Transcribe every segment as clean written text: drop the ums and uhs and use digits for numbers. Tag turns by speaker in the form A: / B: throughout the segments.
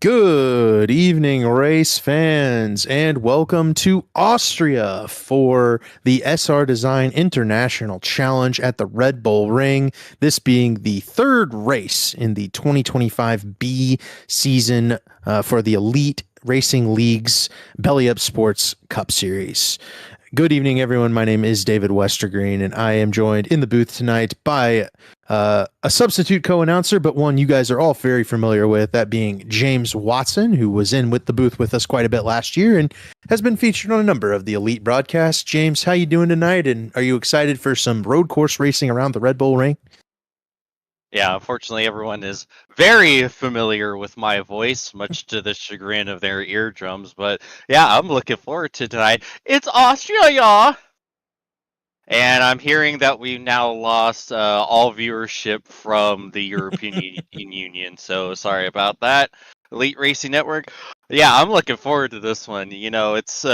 A: Good evening, race fans, and welcome to Austria for the SR Design International Challenge at the Red Bull Ring. This being the third race in the 2025 B season for the Elite Racing League's Belly Up Sports Cup Series. Good evening, everyone. My name is David Westergreen, and I am joined in the booth tonight by a substitute co-announcer, but one you guys are all very familiar with, that being James Watson, who was in with the booth with us quite a bit last year and has been featured on a number of the Elite broadcasts. James, how you doing tonight? And are you excited for some road course racing around the Red Bull Ring?
B: Yeah, unfortunately, everyone is very familiar with my voice, much to the chagrin of their eardrums. But yeah, I'm looking forward to tonight. It's Austria, y'all! And I'm hearing that we've now lost all viewership from the European Union. So sorry about that, Elite Racing Network. Yeah, I'm looking forward to this one. You know, it's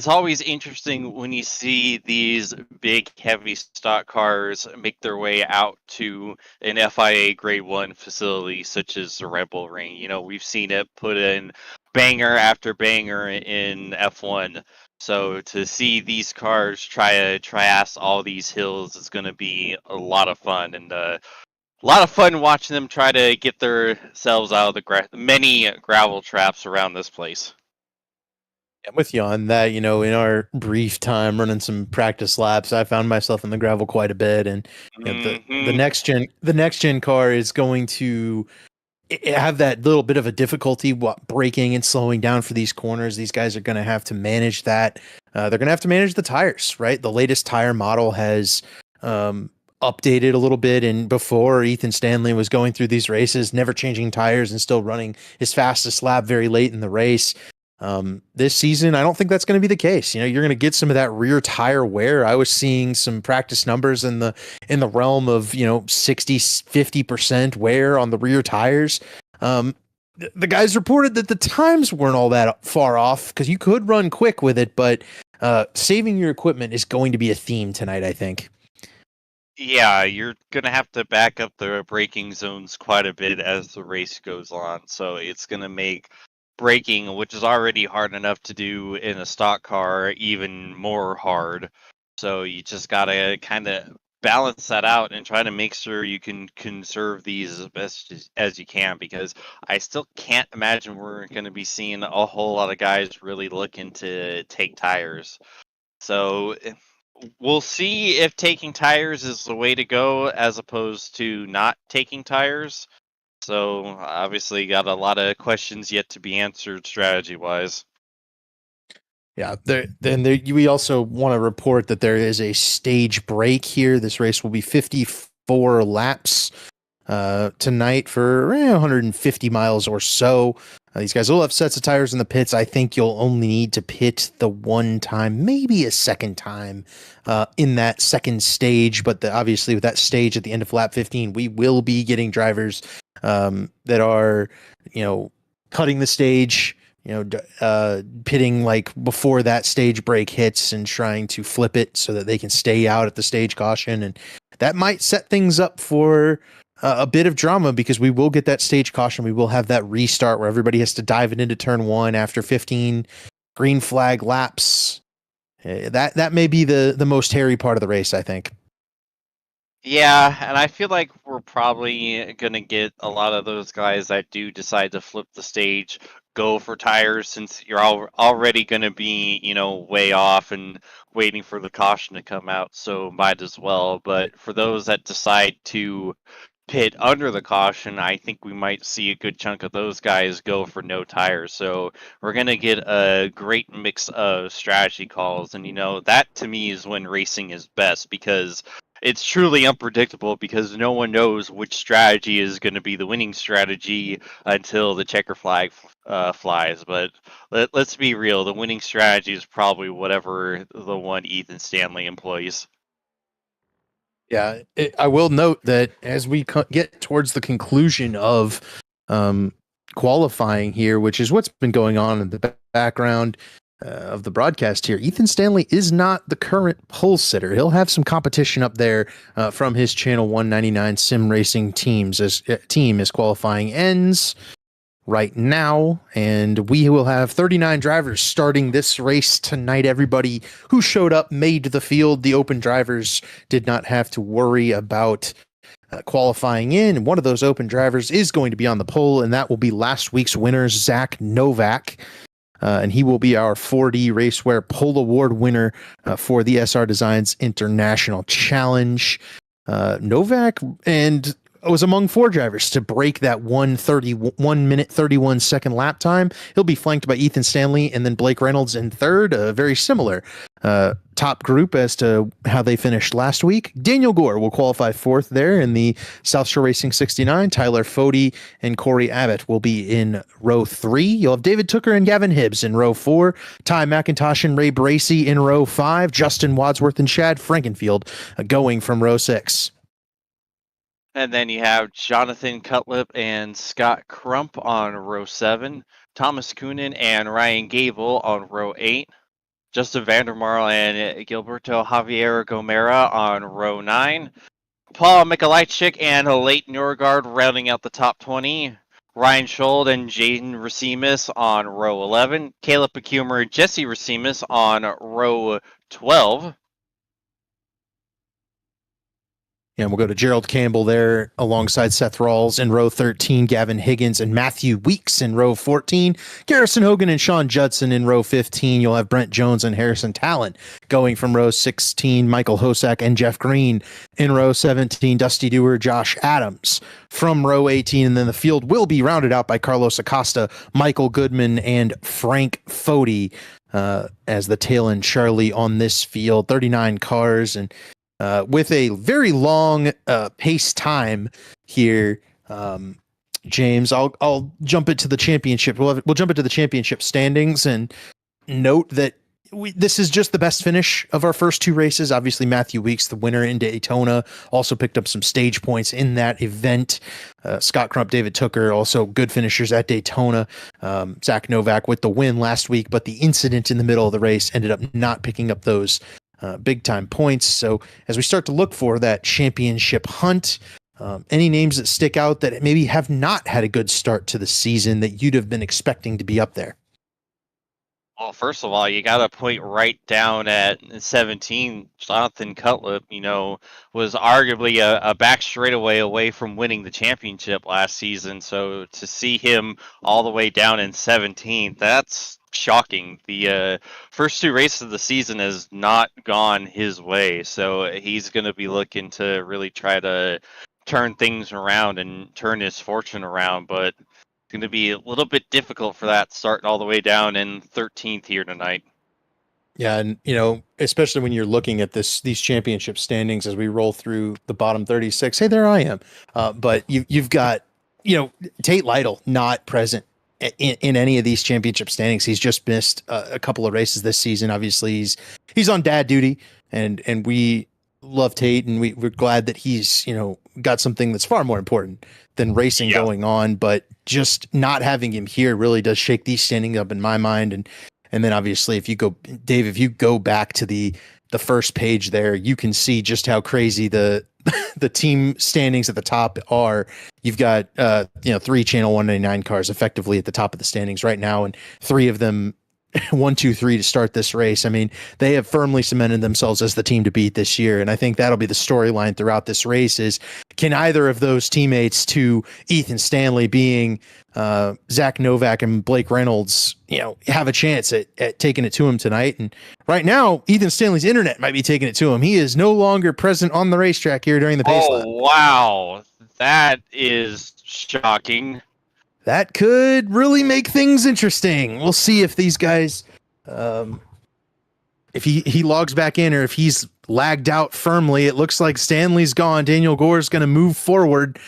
B: always interesting when you see these big, heavy stock cars make their way out to an FIA Grade 1 facility such as the Red Bull Ring. You know, we've seen it put in banger after banger in F1. So to see these cars try to triass all these hills is going to be a lot of fun. And a lot of fun watching them try to get themselves out of the many gravel traps around this place.
A: I'm with you on that. You know, in our brief time running some practice laps, I found myself in the gravel quite a bit, and you know, the next gen car is going to have that little bit of a difficulty braking and slowing down for these corners. These guys are going to have to manage that. They're going to have to manage the tires, right? The latest tire model has updated a little bit, and before Ethan Stanley was going through these races, never changing tires and still running his fastest lap very late in the race. This season, I don't think that's going to be the case. You know, you're going to get some of that rear tire wear. I was seeing some practice numbers in the realm of, 60-50% wear on the rear tires. The guys reported that the times weren't all that far off because you could run quick with it, but saving your equipment is going to be a theme tonight, I think.
B: Yeah, you're going to have to back up the braking zones quite a bit as the race goes on. So it's going to make braking, which is already hard enough to do in a stock car, even more hard. So you just got to kind of balance that out and try to make sure you can conserve these as best as you can, because I still can't imagine we're going to be seeing a whole lot of guys really looking to take tires. So we'll see if taking tires is the way to go as opposed to not taking tires. So obviously got a lot of questions yet to be answered strategy-wise.
A: Yeah, we also want to report that there is a stage break here. This race will be 54 laps tonight for 150 miles or so. These guys will have sets of tires in the pits. I think you'll only need to pit the one time, maybe a second time in that second stage. But obviously with that stage at the end of lap 15, we will be getting drivers that are, cutting the stage, pitting like before that stage break hits and trying to flip it so that they can stay out at the stage caution. And that might set things up for a bit of drama, because we will get that stage caution. We will have that restart where everybody has to dive it into turn one after 15 green flag laps. That may be the most hairy part of the race, I think.
B: Yeah, and I feel like we're probably going to get a lot of those guys that do decide to flip the stage, go for tires, since you're already going to be, way off and waiting for the caution to come out, so might as well. But for those that decide to pit under the caution, I think we might see a good chunk of those guys go for no tires. So we're going to get a great mix of strategy calls. And, that to me is when racing is best, because it's truly unpredictable, because no one knows which strategy is going to be the winning strategy until the checker flag flies. But let's be real, the winning strategy is probably whatever the one Ethan Stanley employs.
A: Yeah, I will note that as we get towards the conclusion of qualifying here, which is what's been going on in the background of the broadcast here, Ethan Stanley is not the current pole sitter. He'll have some competition up there from his Channel 199 Sim Racing team as qualifying ends. right now, and we will have 39 drivers starting this race tonight. Everybody who showed up made the field. The open drivers did not have to worry about qualifying in. One of those open drivers is going to be on the pole, and that will be last week's winner, Zach Novak. And he will be our 4D Racewear Pole Award winner for the SR Designs International Challenge. Novak and was among 4 drivers to break that 1 minute 31 second lap time. He'll be flanked by Ethan Stanley and then Blake Reynolds in third, a very similar top group as to how they finished last week. Daniel Gore will qualify 4th there in the South Shore Racing 69. Tyler Fody and Corey Abbott will be in row 3. You'll have David Tucker and Gavin Hibbs in row 4. Ty McIntosh and Ray Bracey in row 5. Justin Wadsworth and Chad Frankenfield going from row 6.
B: And then you have Jonathan Cutlip and Scott Crump on row 7, Thomas Coonan and Ryan Gable on row 8, Justin Vandermarl and Gilberto Javier Gomera on row 9, Paul Mikolajczyk and Leighton Norgard rounding out the top 20, Ryan Schold and Jaden Racimus on row 11, Caleb Pecumer and Jesse Racimus on row 12.
A: And we'll go to Gerald Campbell there alongside Seth Rawls in row 13, Gavin Higgins and Matthew Weeks in row 14, Garrison Hogan and Sean Judson in row 15. You'll have Brent Jones and Harrison Talent going from row 16, Michael Hosack and Jeff Green in row 17, Dusty Dewar, Josh Adams from row 18. And then the field will be rounded out by Carlos Acosta, Michael Goodman, and Frank Fody as the tail end Charlie on this field. 39 cars, and with a very long pace time here, James. I'll jump into the championship. We'll jump into the championship standings and note that this is just the best finish of our first 2 races. Obviously, Matthew Weeks, the winner in Daytona, also picked up some stage points in that event. Scott Crump, David Tucker, also good finishers at Daytona. Zach Novak with the win last week, but the incident in the middle of the race ended up not picking up those big time points. So as we start to look for that championship hunt, any names that stick out that maybe have not had a good start to the season that you'd have been expecting to be up there?
B: Well, first of all, you got to point right down at 17. Jonathan Cutlip, was arguably a back straightaway away from winning the championship last season. So to see him all the way down in 17th, that's shocking. The first 2 races of the season has not gone his way. So he's going to be looking to really try to turn things around and turn his fortune around. But it's going to be a little bit difficult for that starting all the way down in 13th here tonight.
A: Yeah, and especially when you're looking at these championship standings as we roll through the bottom 36. Hey, there I am. But you've got Tate Lytle not present in any of these championship standings. He's just missed a couple of races this season. Obviously, he's on dad duty, and we love Tate, and we're glad that he's got something that's far more important than racing going on. But just not having him here really does shake these standings up in my mind. And then obviously, if you go back to the first page there, you can see just how crazy the team standings at the top are. You've got 3 Channel 199 cars effectively at the top of the standings right now, and 3 of them 1, 2, 3 to start this race. I mean, they have firmly cemented themselves as the team to beat this year. And I think that'll be the storyline throughout this race is, can either of those teammates to Ethan Stanley, being Zach Novak and Blake Reynolds, have a chance at taking it to him tonight? And right now, Ethan Stanley's internet might be taking it to him. He is no longer present on the racetrack here during the pace lap.
B: Wow. That is shocking.
A: That could really make things interesting. We'll see if these guys, if he logs back in or if he's lagged out firmly. It looks like Stanley's gone. Daniel Gore is going to move forward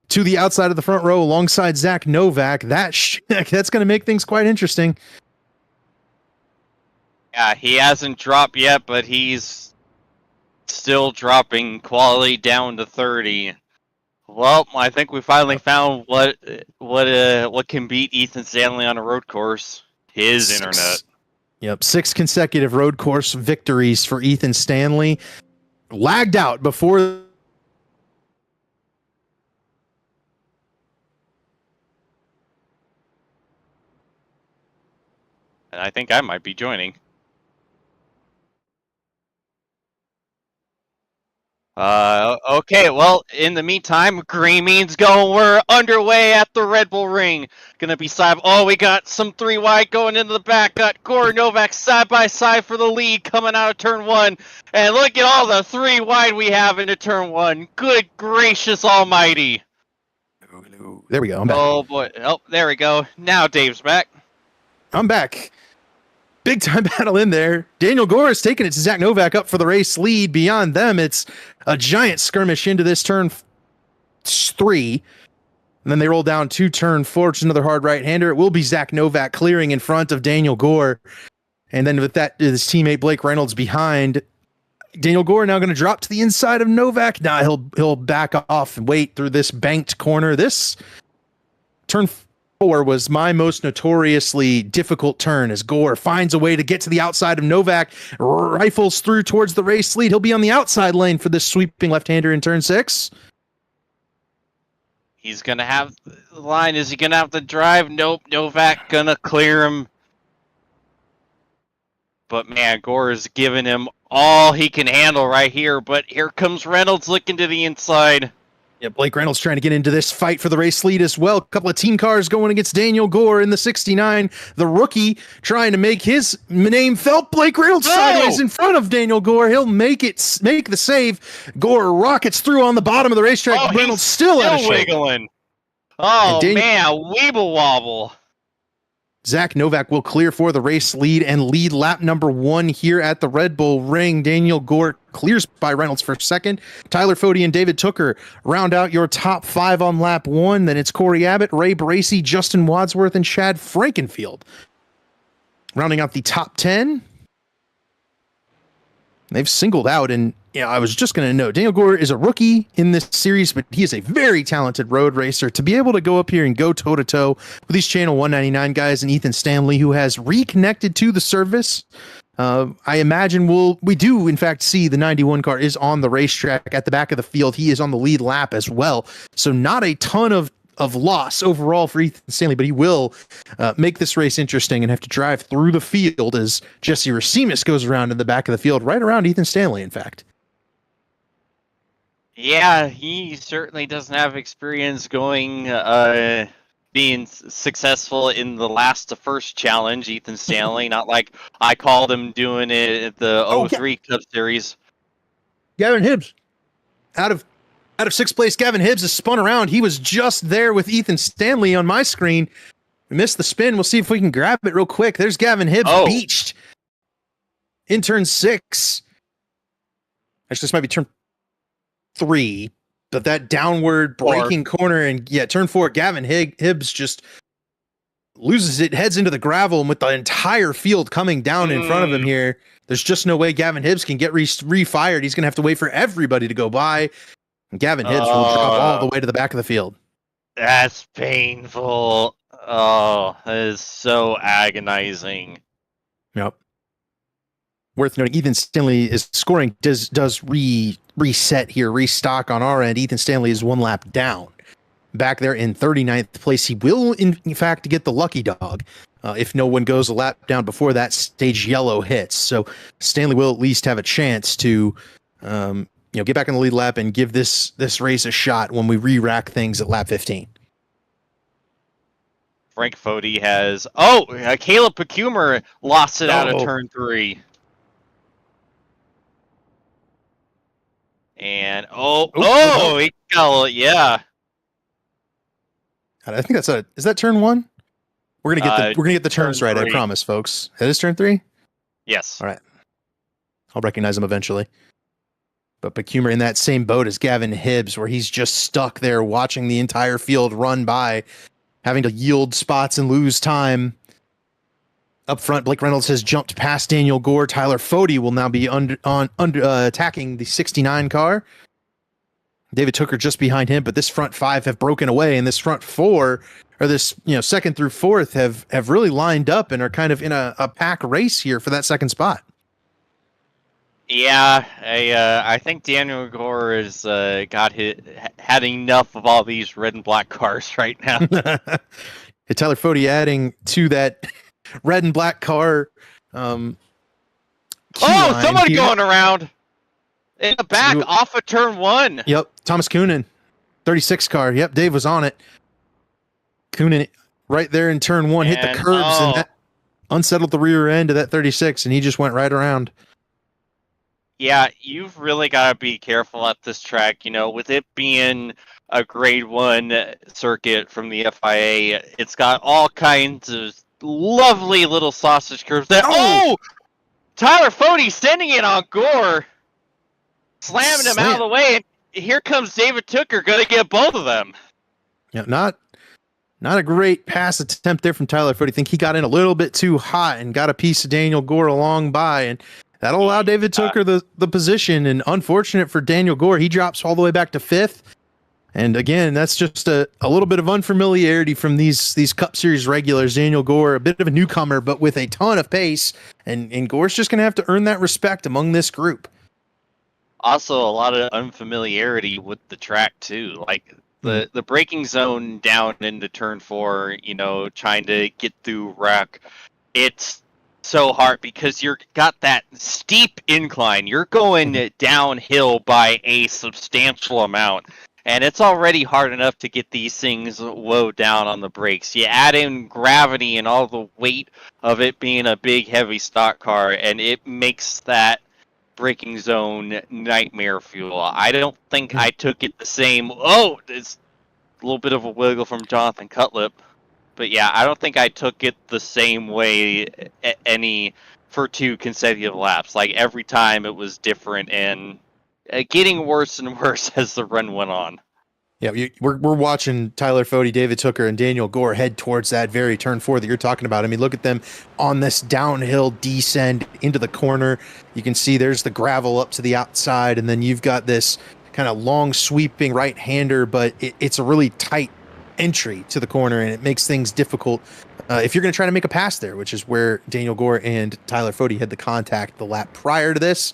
A: to the outside of the front row alongside Zach Novak. That's going to make things quite interesting.
B: Yeah, he hasn't dropped yet, but he's still dropping quality down to 30. Well, I think we finally found what can beat Ethan Stanley on a road course. His internet.
A: Yep, 6 consecutive road course victories for Ethan Stanley. Lagged out before
B: and I think I might be joining. Okay, well, in the meantime, Green Means going. We're underway at the Red Bull Ring. Gonna be side. Oh, we got some 3 wide going into the back. Got Gore Novak side by side for the lead coming out of turn 1. And look at all the 3 wide we have into turn 1. Good gracious almighty.
A: There we go. I'm back.
B: Oh, boy. Oh, there we go. Now Dave's back.
A: I'm back. Big time battle in there. Daniel Gore is taking it to Zach Novak up for the race lead. Beyond them, it's a giant skirmish into this turn 3. And then they roll down to turn 4, which is another hard right-hander. It will be Zach Novak clearing in front of Daniel Gore. And then with that, his teammate Blake Reynolds behind. Daniel Gore now going to drop to the inside of Novak. Now he'll back off and wait through this banked corner. This turn 4 was my most notoriously difficult turn as Gore finds a way to get to the outside of Novak, rifles through towards the race lead. He'll be on the outside lane for this sweeping left-hander in turn 6.
B: He's going to have the line. Is he going to have to drive? Nope. Novak going to clear him. But man, Gore is giving him all he can handle right here. But here comes Reynolds looking to the inside.
A: Yeah, Blake Reynolds trying to get into this fight for the race lead as well. A couple of team cars going against Daniel Gore in the 69. The rookie trying to make his name felt. Blake Reynolds sideways in front of Daniel Gore. He'll make the save. Gore rockets through on the bottom of the racetrack.
B: Oh,
A: Reynolds still out of
B: wiggling. Oh, man, weeble wobble.
A: Zach Novak will clear for the race lead and lead lap number 1 here at the Red Bull Ring. Daniel Gore clears by Reynolds for second. Tyler Fody and David Tooker round out your top 5 on lap 1. Then it's Corey Abbott, Ray Bracey, Justin Wadsworth, and Chad Frankenfield. Rounding out the top 10. They've singled out, and I was just going to note, Daniel Gore is a rookie in this series, but he is a very talented road racer. To be able to go up here and go toe-to-toe with these Channel 199 guys and Ethan Stanley, who has reconnected to the service, I imagine we do, in fact, see the 91 car is on the racetrack at the back of the field. He is on the lead lap as well. So not a ton of loss overall for Ethan Stanley, but he will make this race interesting and have to drive through the field as Jesse Racimus goes around in the back of the field, right around Ethan Stanley, in fact.
B: Yeah, he certainly doesn't have experience going, being successful in the first challenge, Ethan Stanley, not like I called him doing it at the 03 Cup Series.
A: Gavin Hibbs, out of 6th place, Gavin Hibbs has spun around. He was just there with Ethan Stanley on my screen. We missed the spin. We'll see if we can grab it real quick. There's Gavin Hibbs beached in turn 6. Actually, this might be turn 3, but that downward braking corner and turn 4, Gavin Hibbs just loses it, heads into the gravel, and with the entire field coming down in front of him here, there's just no way Gavin Hibbs can get refired. He's going to have to wait for everybody to go by. And Gavin Hibbs will drop all the way to the back of the field.
B: That's painful. Oh, that is so agonizing.
A: Yep. Worth noting, Ethan Stanley is scoring, does reset here, restock on our end. Ethan Stanley is 1 lap down. Back there in 39th place. He will, in fact, get the lucky dog if no one goes a lap down before that stage yellow hits. So Stanley will at least have a chance to get back in the lead lap and give this race a shot when we re-rack things at lap 15.
B: Frank Fody has... Caleb Pecumer lost it out of turn 3. And he got yeah.
A: I think that's is that turn 1? We're gonna get the turns right,
B: 3.
A: I promise, folks. That is turn 3?
B: Yes.
A: All right. I'll recognize him eventually. But Pecumer in that same boat as Gavin Hibbs, where he's just stuck there watching the entire field run by, having to yield spots and lose time. Up front, Blake Reynolds has jumped past Daniel Gore. Tyler Fody will now be attacking the 69 car. David Tooker just behind him, but this front 5 have broken away, and this front 4, or this 2nd through 4th, have really lined up and are kind of in a pack race here for that 2nd spot.
B: Yeah, I think Daniel Gore has had enough of all these red and black cars right now.
A: Tyler Fody adding to that red and black car.
B: Oh,
A: Keyline
B: somebody
A: here.
B: going around in the back off of turn 1.
A: Yep, Thomas Coonan, 36 car. Yep, Dave was on it. Coonan right there in turn 1 hit the curbs and that unsettled the rear end of that 36, and he just went right around.
B: Yeah, you've really got to be careful at this track. With it being a grade 1 circuit from the FIA, it's got all kinds of lovely little sausage curves that. Oh! Tyler Fode sending it on Gore, slamming him out of the way, and here comes David Tooker, going to get both of them.
A: Yeah, not a great pass attempt there from Tyler Fode. I think he got in a little bit too hot and got a piece of Daniel Gore along by, and that'll allow David Tooker the position. And unfortunate for Daniel Gore, he drops all the way back to 5th. And again, that's just a little bit of unfamiliarity from these Cup Series regulars. Daniel Gore, a bit of a newcomer, but with a ton of pace. And Gore's just going to have to earn that respect among this group.
B: Also, a lot of unfamiliarity with the track, too. Like, the braking zone down into turn 4, trying to get through wreck. It's so hard because you've got that steep incline. You're going downhill by a substantial amount. And it's already hard enough to get these things low down on the brakes. You add in gravity and all the weight of it being a big, heavy stock car, and it makes that braking zone nightmare fuel. I don't think I took it the same. Oh, it's a little bit of a wiggle from Jonathan Cutlip. But yeah, I don't think I took it the same way for 2 consecutive laps. Like, every time it was different and getting worse and worse as the run went on.
A: Yeah, we're watching Tyler Fode, David Tooker, and Daniel Gore head towards that very turn 4 that you're talking about. I mean, look at them on this downhill descend into the corner. You can see there's the gravel up to the outside, and then you've got this kind of long sweeping right-hander, but it's a really tight entry to the corner, and it makes things difficult if you're going to try to make a pass there, which is where Daniel Gore and Tyler Fode had the contact the lap prior to this.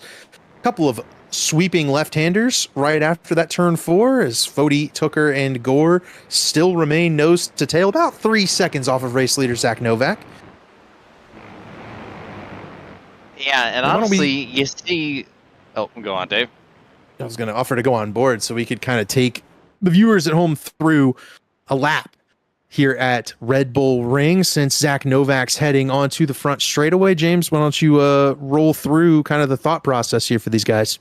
A: A couple of sweeping left-handers right after that turn 4 as Fode, Tooker, and Gore still remain nose to tail, about 3 seconds off of race leader Zach Novak.
B: Yeah, and honestly, you see... Oh, go on, Dave.
A: I was going to offer to go on board so we could kind of take the viewers at home through a lap here at Red Bull Ring since Zach Novak's heading onto the front straightaway. James, why don't you roll through kind of the thought process here for these guys?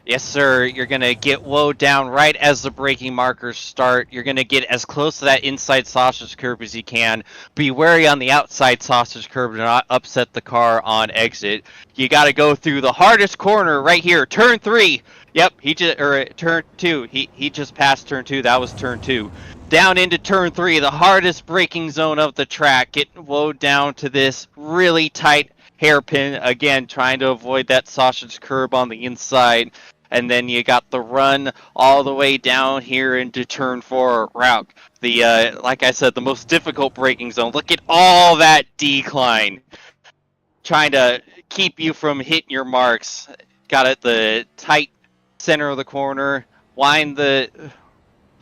B: Yes, sir. You're going to get low down right as the braking markers start. You're going to get as close to that inside sausage curve as you can. Be wary on the outside sausage curve to not upset the car on exit. You got to go through the hardest corner right here, turn 3. Yep, turn 2. He just passed turn 2. That was turn 2. Down into turn 3, the hardest braking zone of the track. Getting low down to this really tight hairpin. Again, trying to avoid that sausage curb on the inside. And then you got the run all the way down here into turn 4 route. The like I said, the most difficult braking zone. Look at all that decline. Trying to keep you from hitting your marks. Got it the tight center of the corner.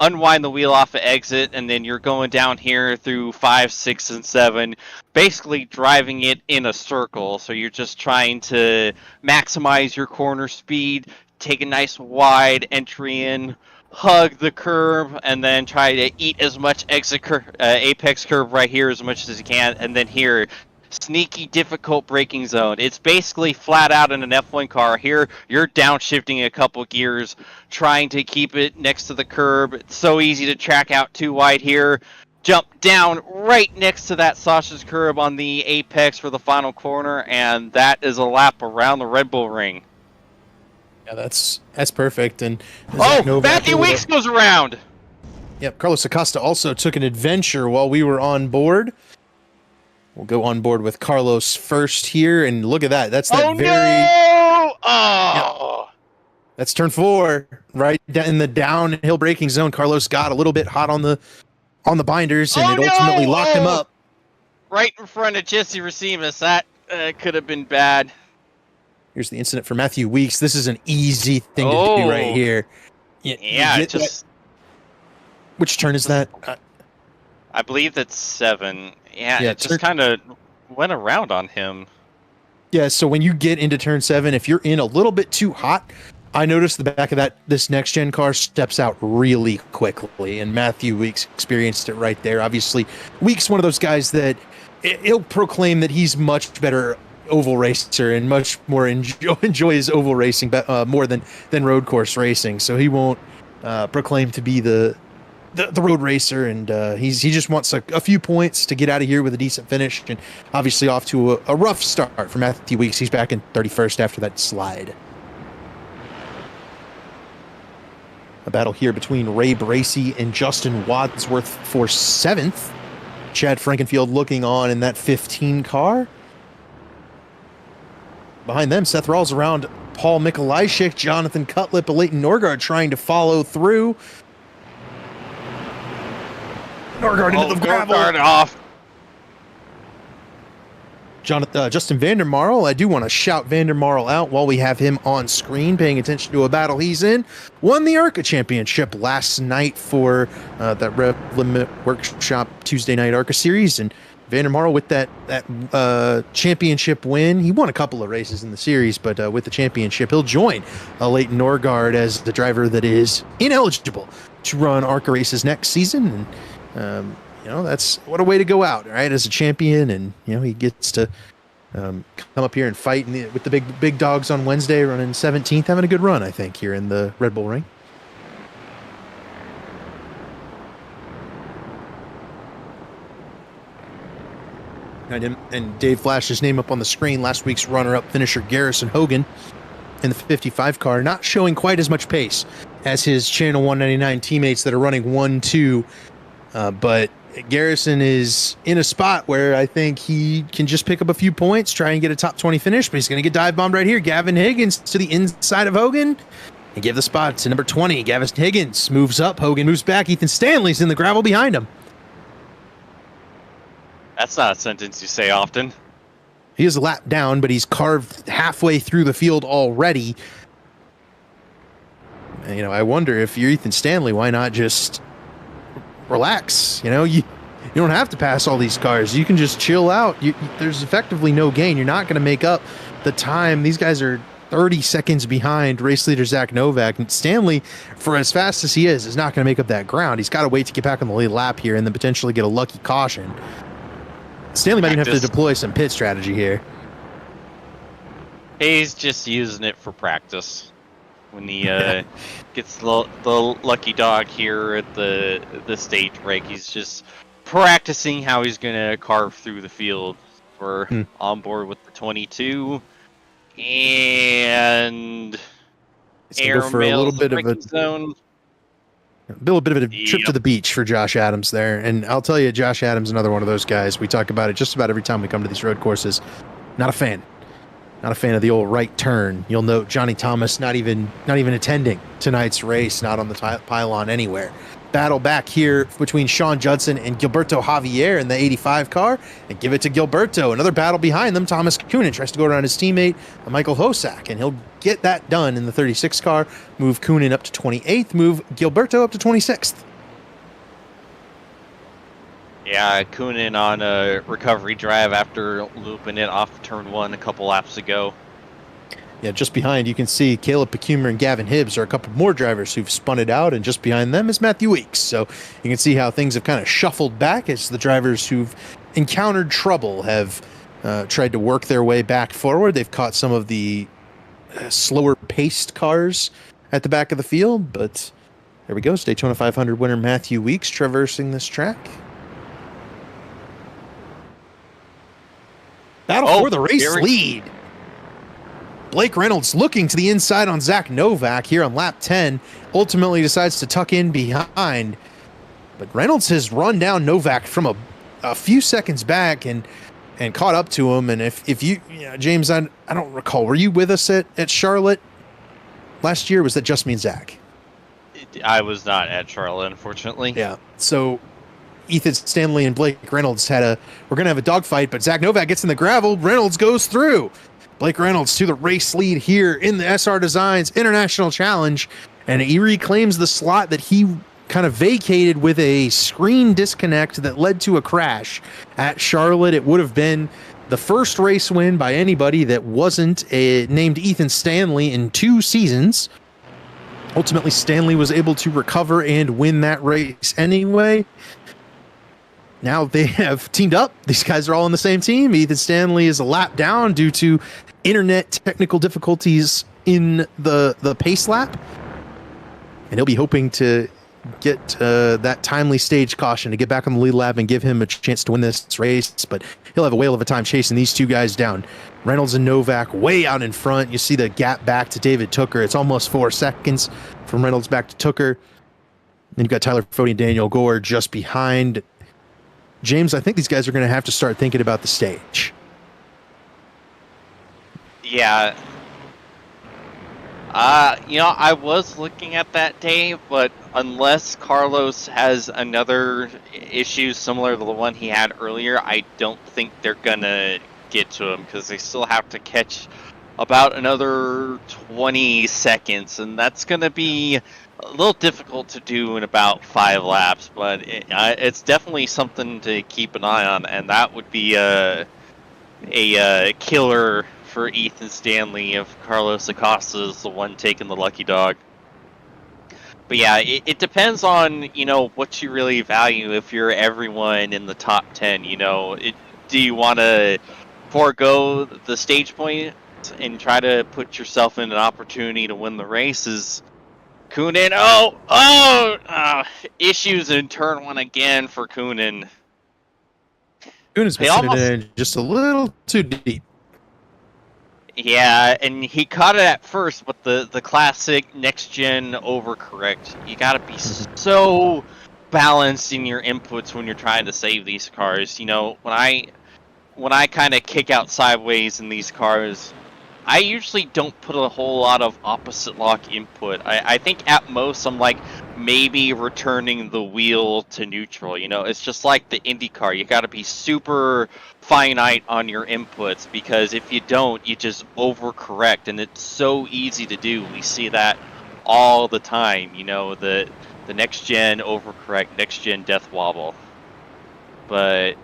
B: Unwind the wheel off of exit, and then you're going down here through 5, 6, and 7, basically driving it in a circle. So you're just trying to maximize your corner speed, take a nice wide entry in, hug the curb, and then try to eat as much apex curve right here as much as you can, and then here, sneaky, difficult braking zone. It's basically flat out in an F1 car. Here, you're downshifting a couple gears, trying to keep it next to the curb. It's so easy to track out too wide here. Jump down right next to that sausage curb on the apex for the final corner, and that is a lap around the Red Bull Ring.
A: Yeah, that's perfect. And
B: Matthew Weeks goes around.
A: Yep, Carlos Acosta also took an adventure while we were on board. We'll go on board with Carlos first here, and look at that. That's that
B: Yep.
A: That's turn 4, right in the downhill braking zone. Carlos got a little bit hot on the binders, and it ultimately locked him up.
B: Right in front of Jesse Racibas. That could have been bad.
A: Here's the incident for Matthew Weeks. This is an easy thing to do right here. Which turn is that?
B: I believe that's 7. Yeah,
A: Yeah,
B: it just kind of went around on him.
A: Yeah, so when you get into turn 7, if you're in a little bit too hot, I noticed the back of this next gen car steps out really quickly, and Matthew Weeks experienced it right there. Obviously, Weeks one of those guys that he'll proclaim that he's much better oval racer and much more enjoys oval racing more than road course racing. So he won't proclaim to be the road racer, and he just wants a few points to get out of here with a decent finish, and obviously off to a rough start for Matthew Weeks. He's back in 31st after that slide. A battle here between Ray Bracey and Justin Wadsworth for 7th. Chad Frankenfield looking on in that 15 car. Behind them, Seth Rawls around Paul Mikolajczyk, Jonathan Cutlip, Leighton Norgard trying to follow through. Norgard into the gravel.
B: Norgard off.
A: Justin Vandermarl. I do want to shout Vandermarl out while we have him on screen, paying attention to a battle he's in. Won the ARCA Championship last night for that Rev Limit Workshop Tuesday night ARCA series, and Vandermarl with that championship win. He won a couple of races in the series, but with the championship, he'll join Leighton Norgard as the driver that is ineligible to run ARCA races next season. And that's what a way to go out, right? As a champion, and he gets to come up here and fight with the big dogs on Wednesday, running 17th, having a good run, I think, here in the Red Bull Ring. And Dave flashed his name up on the screen. Last week's runner-up finisher Garrison Hogan in the 55 car, not showing quite as much pace as his Channel 199 teammates that are running 1-2, but Garrison is in a spot where I think he can just pick up a few points, try and get a top 20 finish, but he's going to get dive bombed right here. Gavin Higgins to the inside of Hogan and give the spot to number 20. Gavin Higgins moves up. Hogan moves back. Ethan Stanley's in the gravel behind him.
B: That's not a sentence you say often.
A: He is a lap down, but he's carved halfway through the field already. I wonder if you're Ethan Stanley, why not just relax? You don't have to pass all these cars. You can just chill out. There's effectively no gain. You're not going to make up the time. These guys are 30 seconds behind race leader Zach Novak, and Stanley, for as fast as he is not going to make up that ground. He's got to wait to get back on the lead lap here and then potentially get a lucky caution. Stanley might even have to deploy some pit strategy here.
B: He's just using it for practice. When he gets the lucky dog here at the stage break, he's just practicing how he's going to carve through the field. We're on board with the 22 and
A: air for a little bit of a
B: zone.
A: A little bit of a trip to the beach for Josh Adams there. And I'll tell you, Josh Adams, another one of those guys. We talk about it just about every time we come to these road courses. Not a fan. Not a fan of the old right turn. You'll note Johnny Thomas not even attending tonight's race, not on the pylon anywhere. Battle back here between Sean Judson and Gilberto Javier in the 85 car, and give it to Gilberto. Another battle behind them. Thomas Kunin tries to go around his teammate, Michael Hosak, and he'll get that done in the 36 car. Move Kunin up to 28th, move Gilberto up to 26th.
B: Yeah, Kunin on a recovery drive after looping it off turn 1 a couple laps ago.
A: Yeah, just behind, you can see Caleb Pecumer and Gavin Hibbs are a couple more drivers who've spun it out, and just behind them is Matthew Weeks. So you can see how things have kind of shuffled back as the drivers who've encountered trouble have tried to work their way back forward. They've caught some of the slower-paced cars at the back of the field, but there we go. Daytona 500 winner Matthew Weeks traversing this track. Battle for the race lead. Blake Reynolds looking to the inside on Zach Novak here on lap 10. Ultimately decides to tuck in behind. But Reynolds has run down Novak from a few seconds back and caught up to him. And if you James, I don't recall, were you with us at Charlotte last year? Or was that just me and Zach?
B: I was not at Charlotte, unfortunately.
A: Yeah. So Ethan Stanley and Blake Reynolds we're going to have a dogfight, but Zach Novak gets in the gravel. Reynolds goes through. Blake Reynolds to the race lead here in the SR Designs International Challenge, and he reclaims the slot that he kind of vacated with a screen disconnect that led to a crash at Charlotte. It would have been the first race win by anybody that wasn't named Ethan Stanley in 2 seasons. Ultimately, Stanley was able to recover and win that race anyway. Now they have teamed up. These guys are all on the same team. Ethan Stanley is a lap down due to internet technical difficulties in the pace lap. And he'll be hoping to get that timely stage caution to get back on the lead lap and give him a chance to win this race. But he'll have a whale of a time chasing these 2 guys down. Reynolds and Novak way out in front. You see the gap back to David Tucker. It's almost 4 seconds from Reynolds back to Tucker. Then you've got Tyler Fody and Daniel Gore just behind. James, I think these guys are going to have to start thinking about the stage.
B: Yeah. I was looking at that, Dave, but unless Carlos has another issue similar to the one he had earlier, I don't think they're going to get to him because they still have to catch about another 20 seconds, and that's going to be a little difficult to do in about 5 laps, but it's definitely something to keep an eye on, and that would be a killer for Ethan Stanley if Carlos Acosta is the one taking the lucky dog. But yeah, it depends on, what you really value if you're everyone in the top 10, do you want to forego the stage point and try to put yourself in an opportunity to win the races? Coonan, issues in turn 1 again for Coonan.
A: Coonan's been sitting in just a little too deep.
B: Yeah, and he caught it at first, but the classic next-gen overcorrect. You gotta be so balanced in your inputs when you're trying to save these cars. When I kind of kick out sideways in these cars, I usually don't put a whole lot of opposite lock input. I think at most I'm like maybe returning the wheel to neutral. It's just like the IndyCar. You got to be super finite on your inputs because if you don't, you just overcorrect, and it's so easy to do. We see that all the time. The next gen overcorrect, next gen death wobble. But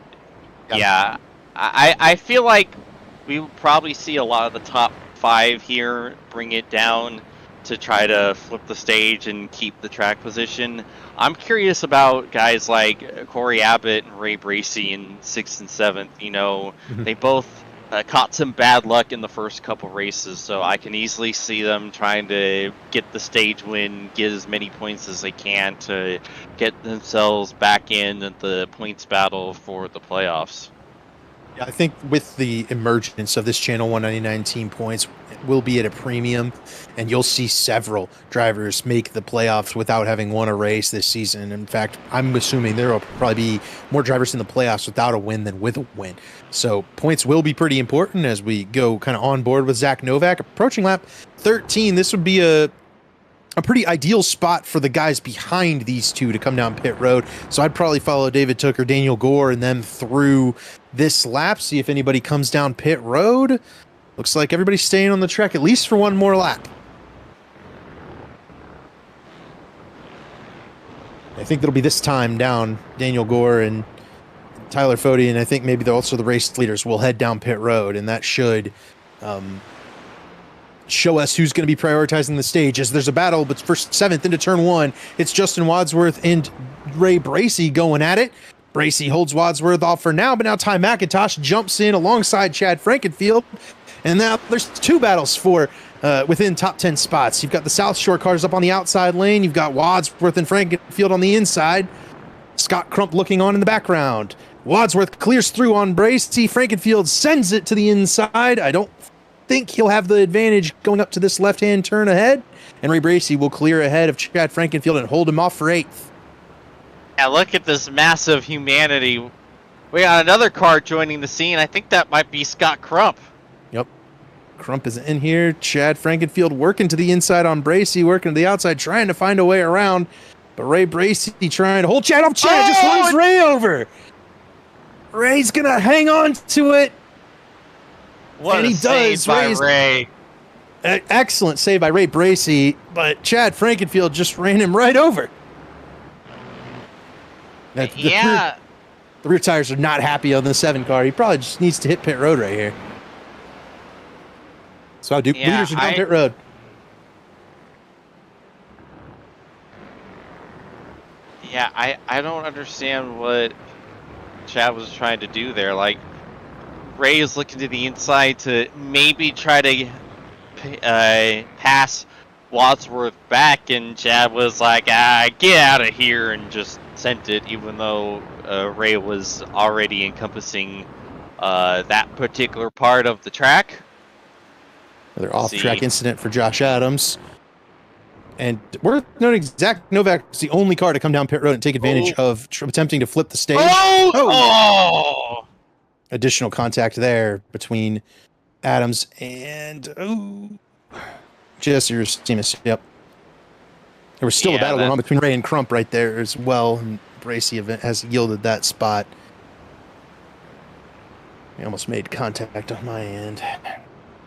B: yeah, I feel like we will probably see a lot of the top 5 here bring it down to try to flip the stage and keep the track position. I'm curious about guys like Corey Abbott and Ray Bracey in 6th and 7th. They both caught some bad luck in the first couple races, so I can easily see them trying to get the stage win, get as many points as they can to get themselves back in the points battle for the playoffs.
A: I think with the emergence of this Channel 199 Team Points, it will be at a premium, and you'll see several drivers make the playoffs without having won a race this season. In fact, I'm assuming there will probably be more drivers in the playoffs without a win than with a win. So points will be pretty important as we go kind of on board with Zach Novak. Approaching lap 13, this would be a pretty ideal spot for the guys behind these 2 to come down pit road. So I'd probably follow David Tucker, Daniel Gore, and them through this lap, see if anybody comes down pit road. Looks like everybody's staying on the track at least for one more lap. I think that'll be this time down Daniel Gore and Tyler Fody, and I think maybe also the race leaders will head down pit road, and that should show us who's going to be prioritizing the stage as there's a battle. But first 7th into turn 1, it's Justin Wadsworth and Ray Bracey going at it. Bracey holds Wadsworth off for now, but now Ty McIntosh jumps in alongside Chad Frankenfield, and now there's 2 battles for within top 10 spots. You've got the South Shore cars up on the outside lane. You've got Wadsworth and Frankenfield on the inside. Scott Crump looking on in the background. Wadsworth clears through on Bracey. Frankenfield sends it to the inside. I don't think he'll have the advantage going up to this left-hand turn ahead, and Ray Bracey will clear ahead of Chad Frankenfield and hold him off for 8th.
B: Yeah, look at this massive humanity. We got another car joining the scene. I think that might be Scott Crump.
A: Yep. Crump is in here. Chad Frankenfield working to the inside on Bracey, working to the outside, trying to find a way around. But Ray Bracey trying to hold Chad off. Chad just runs Ray over. Ray's going to hang on to it.
B: What
A: and he does.
B: By Ray.
A: Excellent save by Ray Bracey, but Chad Frankenfield just ran him right over. The rear tires are not happy on the 7 car. He probably just needs to hit pit road right here. So leaders are down pit road.
B: Yeah, I don't understand what Chad was trying to do there. Like, Ray is looking to the inside to maybe try to pass Wadsworth back, and Chad was like, get out of here, and just sent it, even though Ray was already encompassing that particular part of the track.
A: Another off-track incident for Josh Adams. And we're noting Zach Novak is the only car to come down pit road and take advantage of attempting to flip the stage.
B: Oh!
A: Additional contact there between Adams and Jesse Racimus. Yep. There was still a battle going on between Ray and Crump right there as well. And Bracy has yielded that spot. He almost made contact on my end.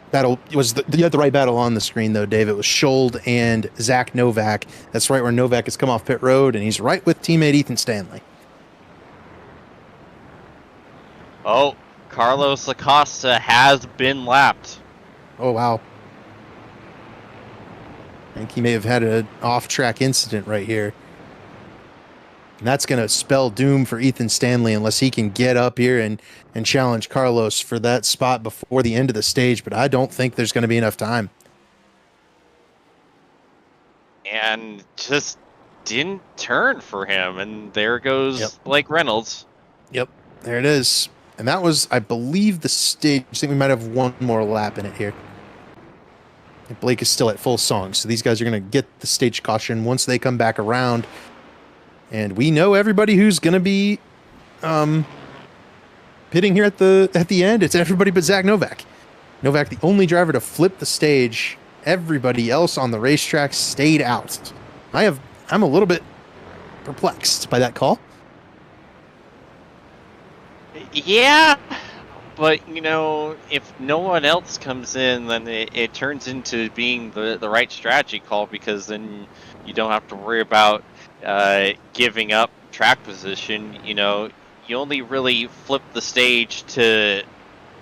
A: Battle was you had the right battle on the screen though, Dave. It was Schold and Zach Novak. That's right where Novak has come off pit road, and he's right with teammate Ethan Stanley.
B: Oh, Carlos Acosta has been lapped.
A: Oh wow. I think he may have had an off-track incident right here. And that's going to spell doom for Ethan Stanley unless he can get up here and challenge Carlos for that spot before the end of the stage. But I don't think there's going to be enough time.
B: And just didn't turn for him. And there goes Blake Reynolds.
A: Yep, there it is. And that was, I believe, the stage. I think we might have one more lap in it here. Blake is still at full song. So these guys are going to get the stage caution once they come back around. And we know everybody who's going to be pitting here at the end. It's everybody but Zach Novak. Novak, the only driver to flip the stage. Everybody else on the racetrack stayed out. I'm a little bit perplexed by that call.
B: Yeah, but if no one else comes in, then it turns into being the right strategy call, because then you don't have to worry about giving up track position. You only really flip the stage to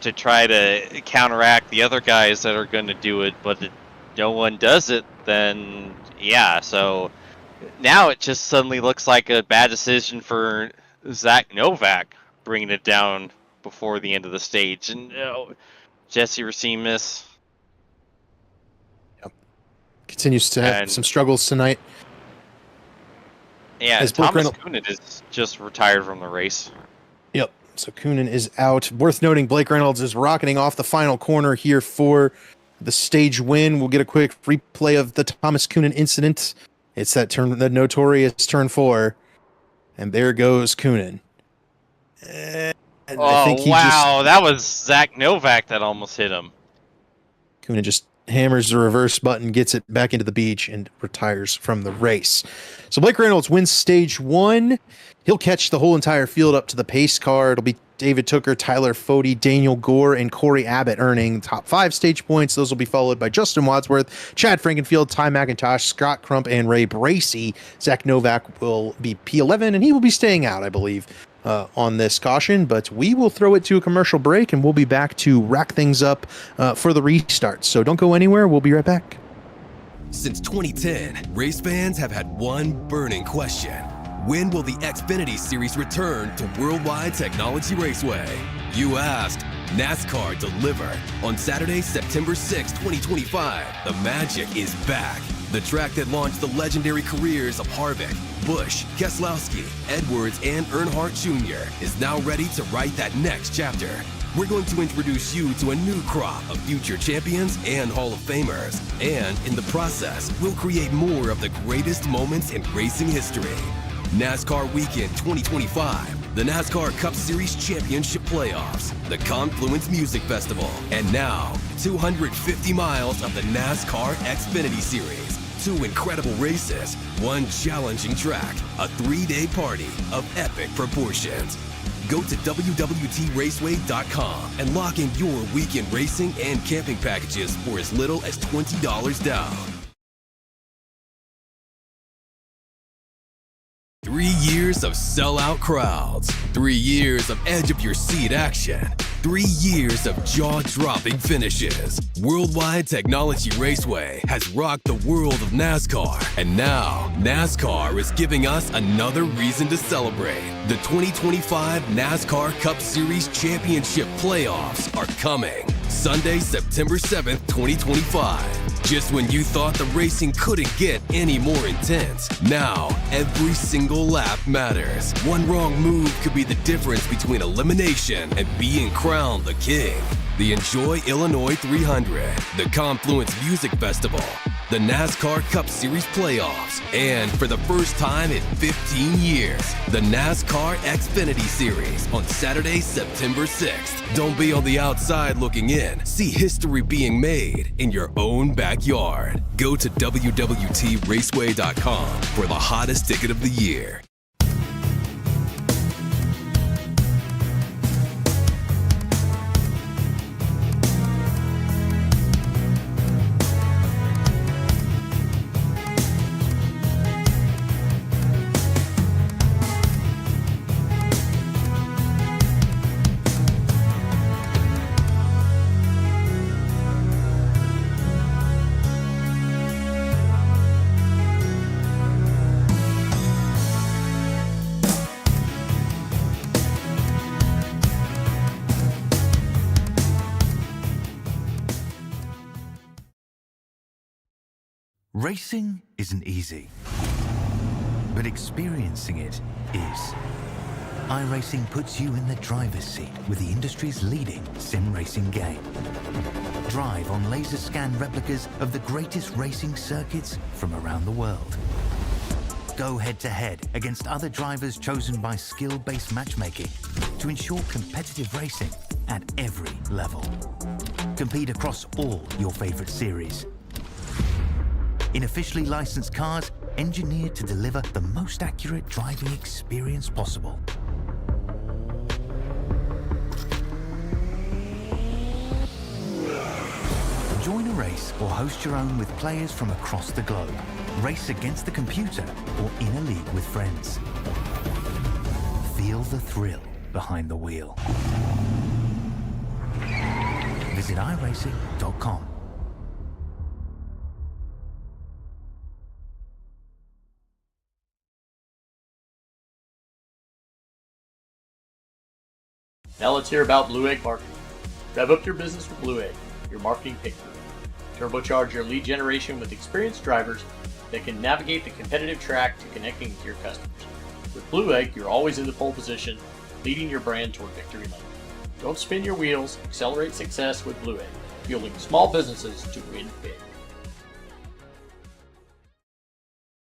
B: try to counteract the other guys that are going to do it, but if no one does it, then so now it just suddenly looks like a bad decision for Zach Novak, bringing it down before the end of the stage. And Jesse Racimus
A: continues to have some struggles tonight.
B: Yeah, as Thomas Coonan is just retired from the race.
A: Yep, so Coonan is out. Worth noting, Blake Reynolds is rocketing off the final corner here for the stage win. We'll get a quick replay of the Thomas Coonan incident. It's the notorious turn 4. And there goes Coonan.
B: That was Zach Novak that almost hit him.
A: Coonan just hammers the reverse button, gets it back into the beach, and retires from the race. So Blake Reynolds wins stage 1. He'll catch the whole entire field up to the pace car. It'll be David Tooker, Tyler Fody, Daniel Gore, and Corey Abbott earning top 5 stage points. Those will be followed by Justin Wadsworth, Chad Frankenfield, Ty McIntosh, Scott Crump, and Ray Bracy. Zach Novak will be P11, and he will be staying out, I believe, on this caution. But we will throw it to a commercial break, and we'll be back to wrap things up for the restart. So don't go anywhere. We'll be right back.
C: Since 2010, race fans have had one burning question. When will the Xfinity Series return to Worldwide Technology Raceway? You asked, NASCAR delivered. On Saturday, September 6, 2025, the magic is back. The track that launched the legendary careers of Harvick, Busch, Keselowski, Edwards, and Earnhardt Jr. is now ready to write that next chapter. We're going to introduce you to a new crop of future champions and Hall of Famers. And in the process, we'll create more of the greatest moments in racing history. NASCAR Weekend 2025, the NASCAR Cup Series Championship Playoffs, the Confluence Music Festival, and now 250 miles of the NASCAR Xfinity Series. 2 incredible races, 1 challenging track, a 3-day party of epic proportions. Go to www.raceway.com and lock in your weekend racing and camping packages for as little as $20 down. 3 years of sellout crowds, 3 years of edge-of-your-seat action, 3 years of jaw-dropping finishes. Worldwide Technology Raceway has rocked the world of NASCAR, and now NASCAR is giving us another reason to celebrate. The 2025 NASCAR Cup Series Championship Playoffs are coming Sunday, September 7th, 2025. Just when you thought the racing couldn't get any more intense, now every single lap matters. One wrong move could be the difference between elimination and being crowned the king. The Enjoy Illinois 300, the Confluence Music Festival, the NASCAR Cup Series Playoffs, and for the first time in 15 years, the NASCAR Xfinity Series on Saturday, September 6th. Don't be on the outside looking in. See history being made in your own backyard. Go to www.raceway.com for the hottest ticket of the year.
D: Racing isn't easy, but experiencing it is. iRacing puts you in the driver's seat with the industry's leading sim racing game. Drive on laser scan replicas of the greatest racing circuits from around the world. Go head-to-head against other drivers chosen by skill-based matchmaking to ensure competitive racing at every level. Compete across all your favorite series. In officially licensed cars, engineered to deliver the most accurate driving experience possible. Join a race or host your own with players from across the globe. Race against the computer or in a league with friends. Feel the thrill behind the wheel. Visit iRacing.com.
E: Now let's hear about Blue Egg Marketing. Rev up your business with Blue Egg, your marketing picker. Turbocharge your lead generation with experienced drivers that can navigate the competitive track to connecting with your customers. With Blue Egg, you're always in the pole position, leading your brand toward victory lane. Don't spin your wheels, accelerate success with Blue Egg, fueling small businesses to win big.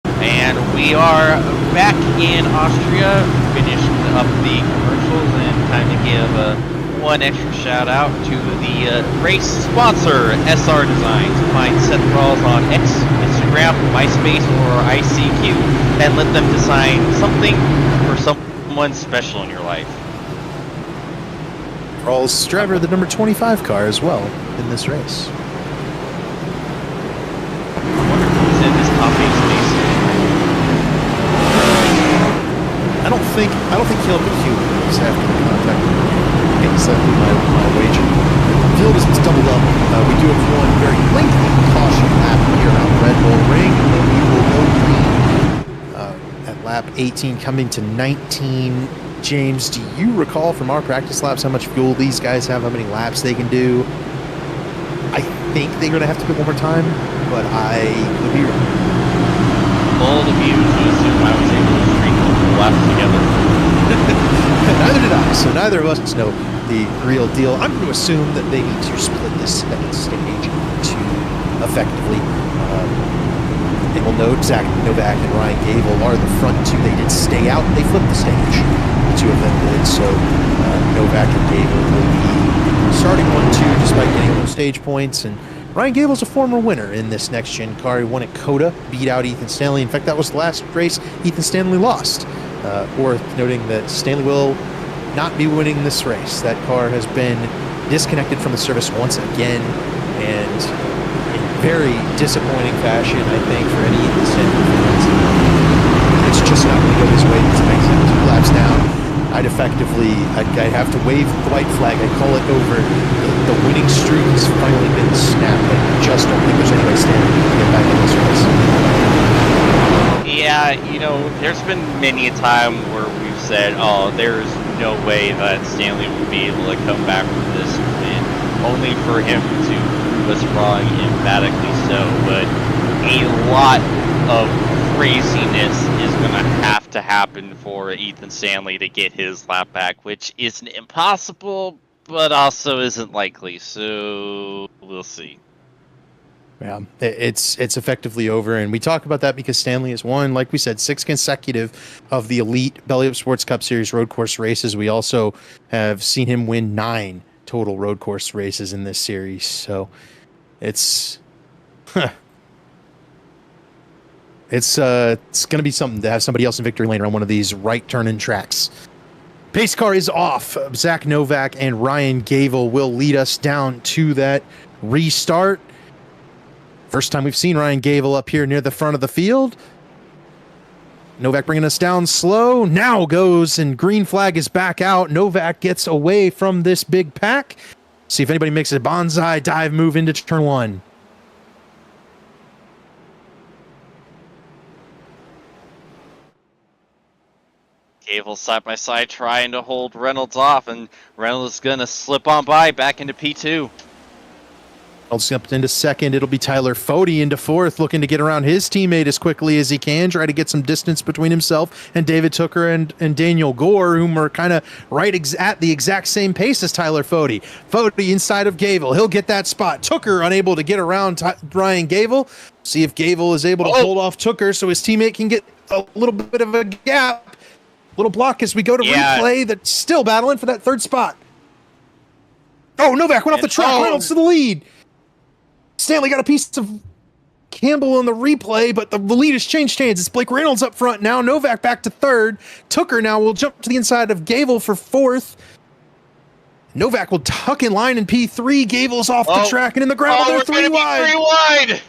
B: And we are back in Austria, finished up the commercials, and time to give one extra shout out to the race sponsor, SR Designs. Find Seth Rawls on X, Instagram, MySpace, or ICQ, and let them design something for someone special in your life.
A: Rawls, driver of the number 25 car as well in this race.
B: I wonder who's in this top 8 space.
A: I don't think he'll be cute after the contact. It's my wager. Field is doubled up. We do have one very lengthy caution lap here around Red Bull Ring, and then we will go green at lap 18, coming to 19. James, do you recall from our practice laps how much fuel these guys have, how many laps they can do? I think they're going to have to put one more time, but I could be wrong.
B: Bold of you to assume I was able to string multiple laps together.
A: Neither did I, so neither of us know the real deal. I'm going to assume that they need to split this second stage to effectively. They will note Zach Novak and Ryan Gable are the front two. They did stay out. They flipped the stage. The two of them did, so Novak and Gable will be starting 1-2 despite getting those stage points. And Ryan Gable's a former winner in this next-gen car. He won at COTA, beat out Ethan Stanley. In fact, that was the last race Ethan Stanley lost. Worth noting that Stanley will not be winning this race. That car has been disconnected from the service once again, and in very disappointing fashion, I think, for any Ethan Stanley fans. It's just not going to go his way I'd have to wave the white flag. I call it over. The winning streak has finally been snapped. I just don't think there's anybody standing to get back in this race.
B: Yeah, there's been many a time where we've said, oh, there's no way that Stanley would be able to come back from this win, only for him to prove us wrong emphatically so. But a lot of craziness is going to have to happen for Ethan Stanley to get his lap back, which isn't impossible, but also isn't likely. So we'll see.
A: Yeah, it's effectively over, and we talk about that because Stanley has won, like we said, 6 consecutive of the Elite Belly Up Sports Cup Series road course races. We also have seen him win 9 total road course races in this series. So it's it's going to be something to have somebody else in victory lane around one of these right turning tracks. Pace car is off. Zach Novak and Ryan Gavel will lead us down to that restart. First time we've seen Ryan Gavel up here near the front of the field. Novak bringing us down slow. Now goes, and green flag is back out. Novak gets away from this big pack. See if anybody makes a bonsai dive move into turn 1.
B: Gavel side by side trying to hold Reynolds off, and Reynolds is going to slip on by back into P2.
A: Up into second. It'll be Tyler Fode into fourth, looking to get around his teammate as quickly as he can, try to get some distance between himself and David Tucker and Daniel Gore, whom are kind of at the exact same pace as Tyler Fode. Fode inside of Gavel. He'll get that spot. Tucker unable to get around Ryan Gavel. See if Gavel is able to hold off Tucker so his teammate can get a little bit of a gap. Little block as we go to replay. That's still battling for that third spot. Oh, Novak went off the track. Reynolds to the lead. Stanley got a piece of Campbell in the replay, but the lead has changed hands. It's Blake Reynolds up front now. Novak back to third. Tucker now will jump to the inside of Gavel for fourth. Novak will tuck in line in P3. Gavel's off the track and in the gravel. They're 3 wide.
B: 3 wide.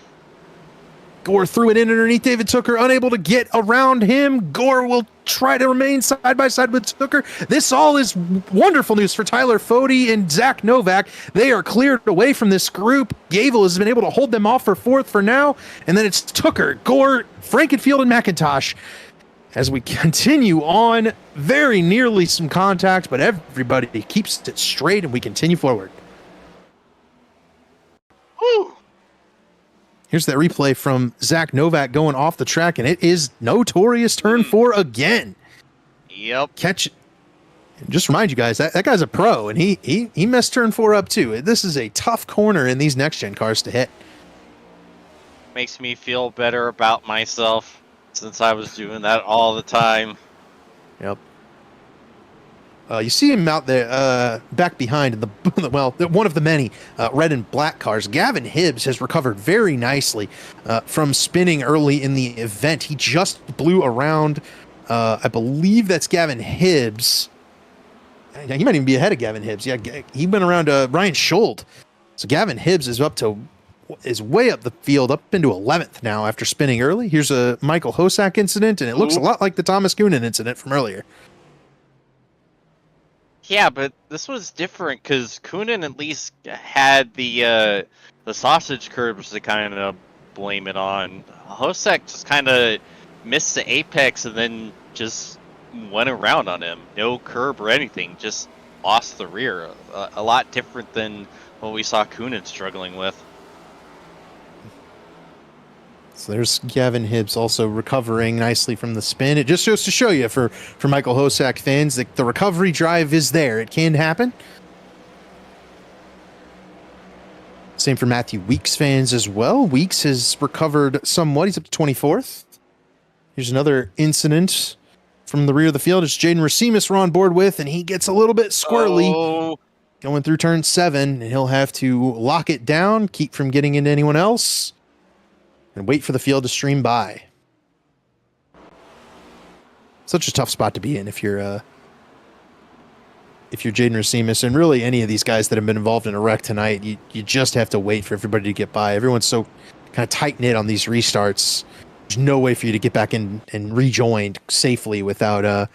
A: Gore threw it in underneath David Tucker, unable to get around him. Gore will try to remain side by side with Tucker. This all is wonderful news for Tyler Fode and Zach Novak. They are cleared away from this group. Gavel has been able to hold them off for fourth for now. And then it's Tucker, Gore, Frankenfield, and McIntosh. As we continue on, very nearly some contact, but everybody keeps it straight and we continue forward.
B: Woo!
A: Here's that replay from Zach Novak going off the track, and it is notorious turn 4 again.
B: Yep.
A: Catch. Just remind you guys, that guy's a pro, and he messed turn 4 up too. This is a tough corner in these next-gen cars to hit.
B: Makes me feel better about myself since I was doing that all the time.
A: Yep. You see him out there, back behind in the one of the many red and black cars. Gavin Hibbs has recovered very nicely from spinning early in the event. He just blew around. I believe that's Gavin Hibbs. He might even be ahead of Gavin Hibbs. Yeah, he went around Ryan Schuld. So Gavin Hibbs is way up the field, up into 11th now after spinning early. Here's a Michael Hosak incident, and it looks a lot like the Thomas Coonan incident from earlier.
B: Yeah, but this was different because Coonan at least had the sausage curbs to kind of blame it on. Hosek just kind of missed the apex and then just went around on him. No curb or anything, just lost the rear. A lot different than what we saw Coonan struggling with.
A: So there's Gavin Hibbs also recovering nicely from the spin. It just goes to show you for Michael Hosak fans that the recovery drive is there. It can happen. Same for Matthew Weeks fans as well. Weeks has recovered somewhat. He's up to 24th. Here's another incident from the rear of the field. It's Jaden Racimus we're on board with, and he gets a little bit squirrely going through turn 7, and he'll have to lock it down, keep from getting into anyone else, and wait for the field to stream by. Such a tough spot to be in if you're Jaden Racimus, and really any of these guys that have been involved in a wreck tonight. You just have to wait for everybody to get by. Everyone's so kind of tight-knit on these restarts. There's no way for you to get back in and rejoin safely without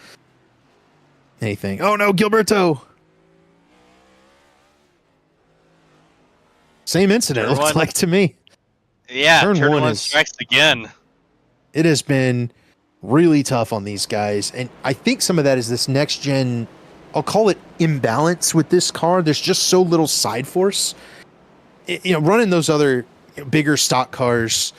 A: anything. Oh no, Gilberto! Same incident, it looks like to me.
B: Yeah, turn one
A: is
B: strikes again.
A: It has been really tough on these guys, and I think some of that is this next gen, I'll call it imbalance with this car. There's just so little side force. Running those other bigger stock cars,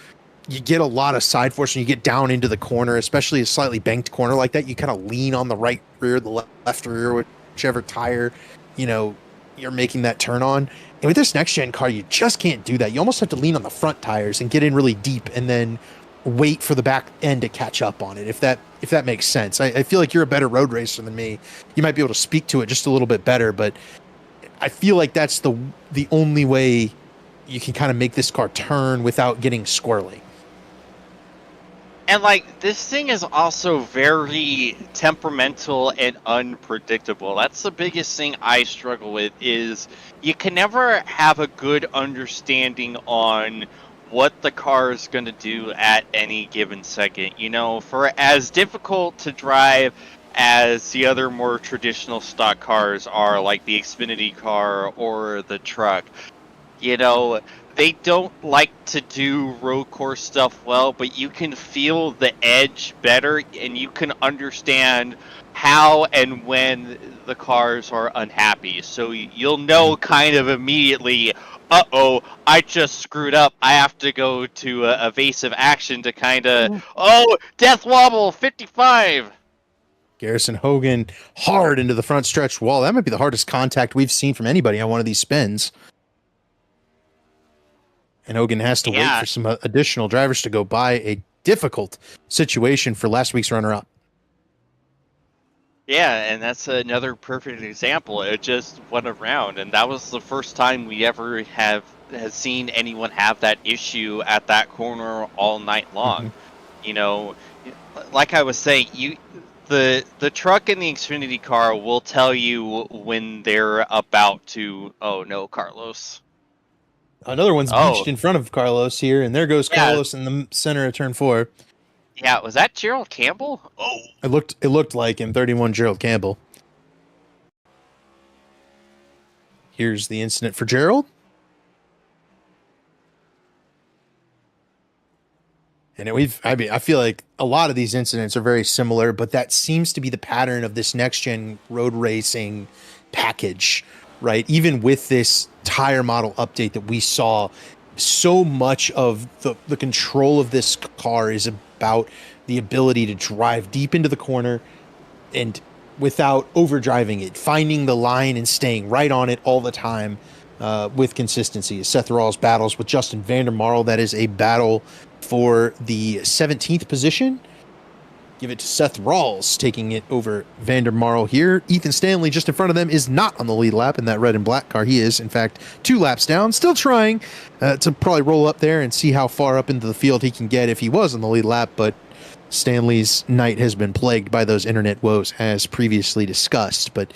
A: you get a lot of side force when you get down into the corner, especially a slightly banked corner like that. You kind of lean on the right rear, the left rear, whichever tire, you're making that turn on. And with this next gen car, you just can't do that. You almost have to lean on the front tires and get in really deep and then wait for the back end to catch up on it. If that makes sense. I feel like you're a better road racer than me. You might be able to speak to it just a little bit better, but I feel like that's the only way you can kind of make this car turn without getting squirrely.
B: And this thing is also very temperamental and unpredictable. That's the biggest thing I struggle with, is you can never have a good understanding on what the car is going to do at any given second. For as difficult to drive as the other more traditional stock cars are, like the Xfinity car or the truck, they don't like to do road course stuff well, but you can feel the edge better, and you can understand how and when the cars are unhappy. So you'll know kind of immediately, uh-oh, I just screwed up. I have to go to evasive action to kind of, death wobble, 55.
A: Garrison Hogan hard into the front stretch wall. That might be the hardest contact we've seen from anybody on one of these spins. And Hogan has to wait for some additional drivers to go by. A difficult situation for last week's runner-up.
B: Yeah, and that's another perfect example. It just went around, and that was the first time we ever has seen anyone have that issue at that corner all night long. Like I was saying, the truck and the Xfinity car will tell you when they're about to. Oh no, Carlos!
A: Another one's beached in front of Carlos here, and there goes Carlos in the center of turn 4.
B: Yeah, was that Gerald Campbell? Oh,
A: it looked like him, 31 Gerald Campbell. Here's the incident for Gerald. And I feel like a lot of these incidents are very similar, but that seems to be the pattern of this next gen road racing package, right? Even with this tire model update that we saw, so much of the control of this car is about the ability to drive deep into the corner and without overdriving it, finding the line and staying right on it all the time with consistency. Seth Rawls battles with Justin Vandermarl. That is a battle for the 17th position. Give it to Seth Rawls, taking it over Vandermarl here. Ethan Stanley just in front of them is not on the lead lap in that red and black car. He is, in fact, 2 laps down, still trying to probably roll up there and see how far up into the field he can get if he was on the lead lap, but Stanley's night has been plagued by those internet woes as previously discussed. But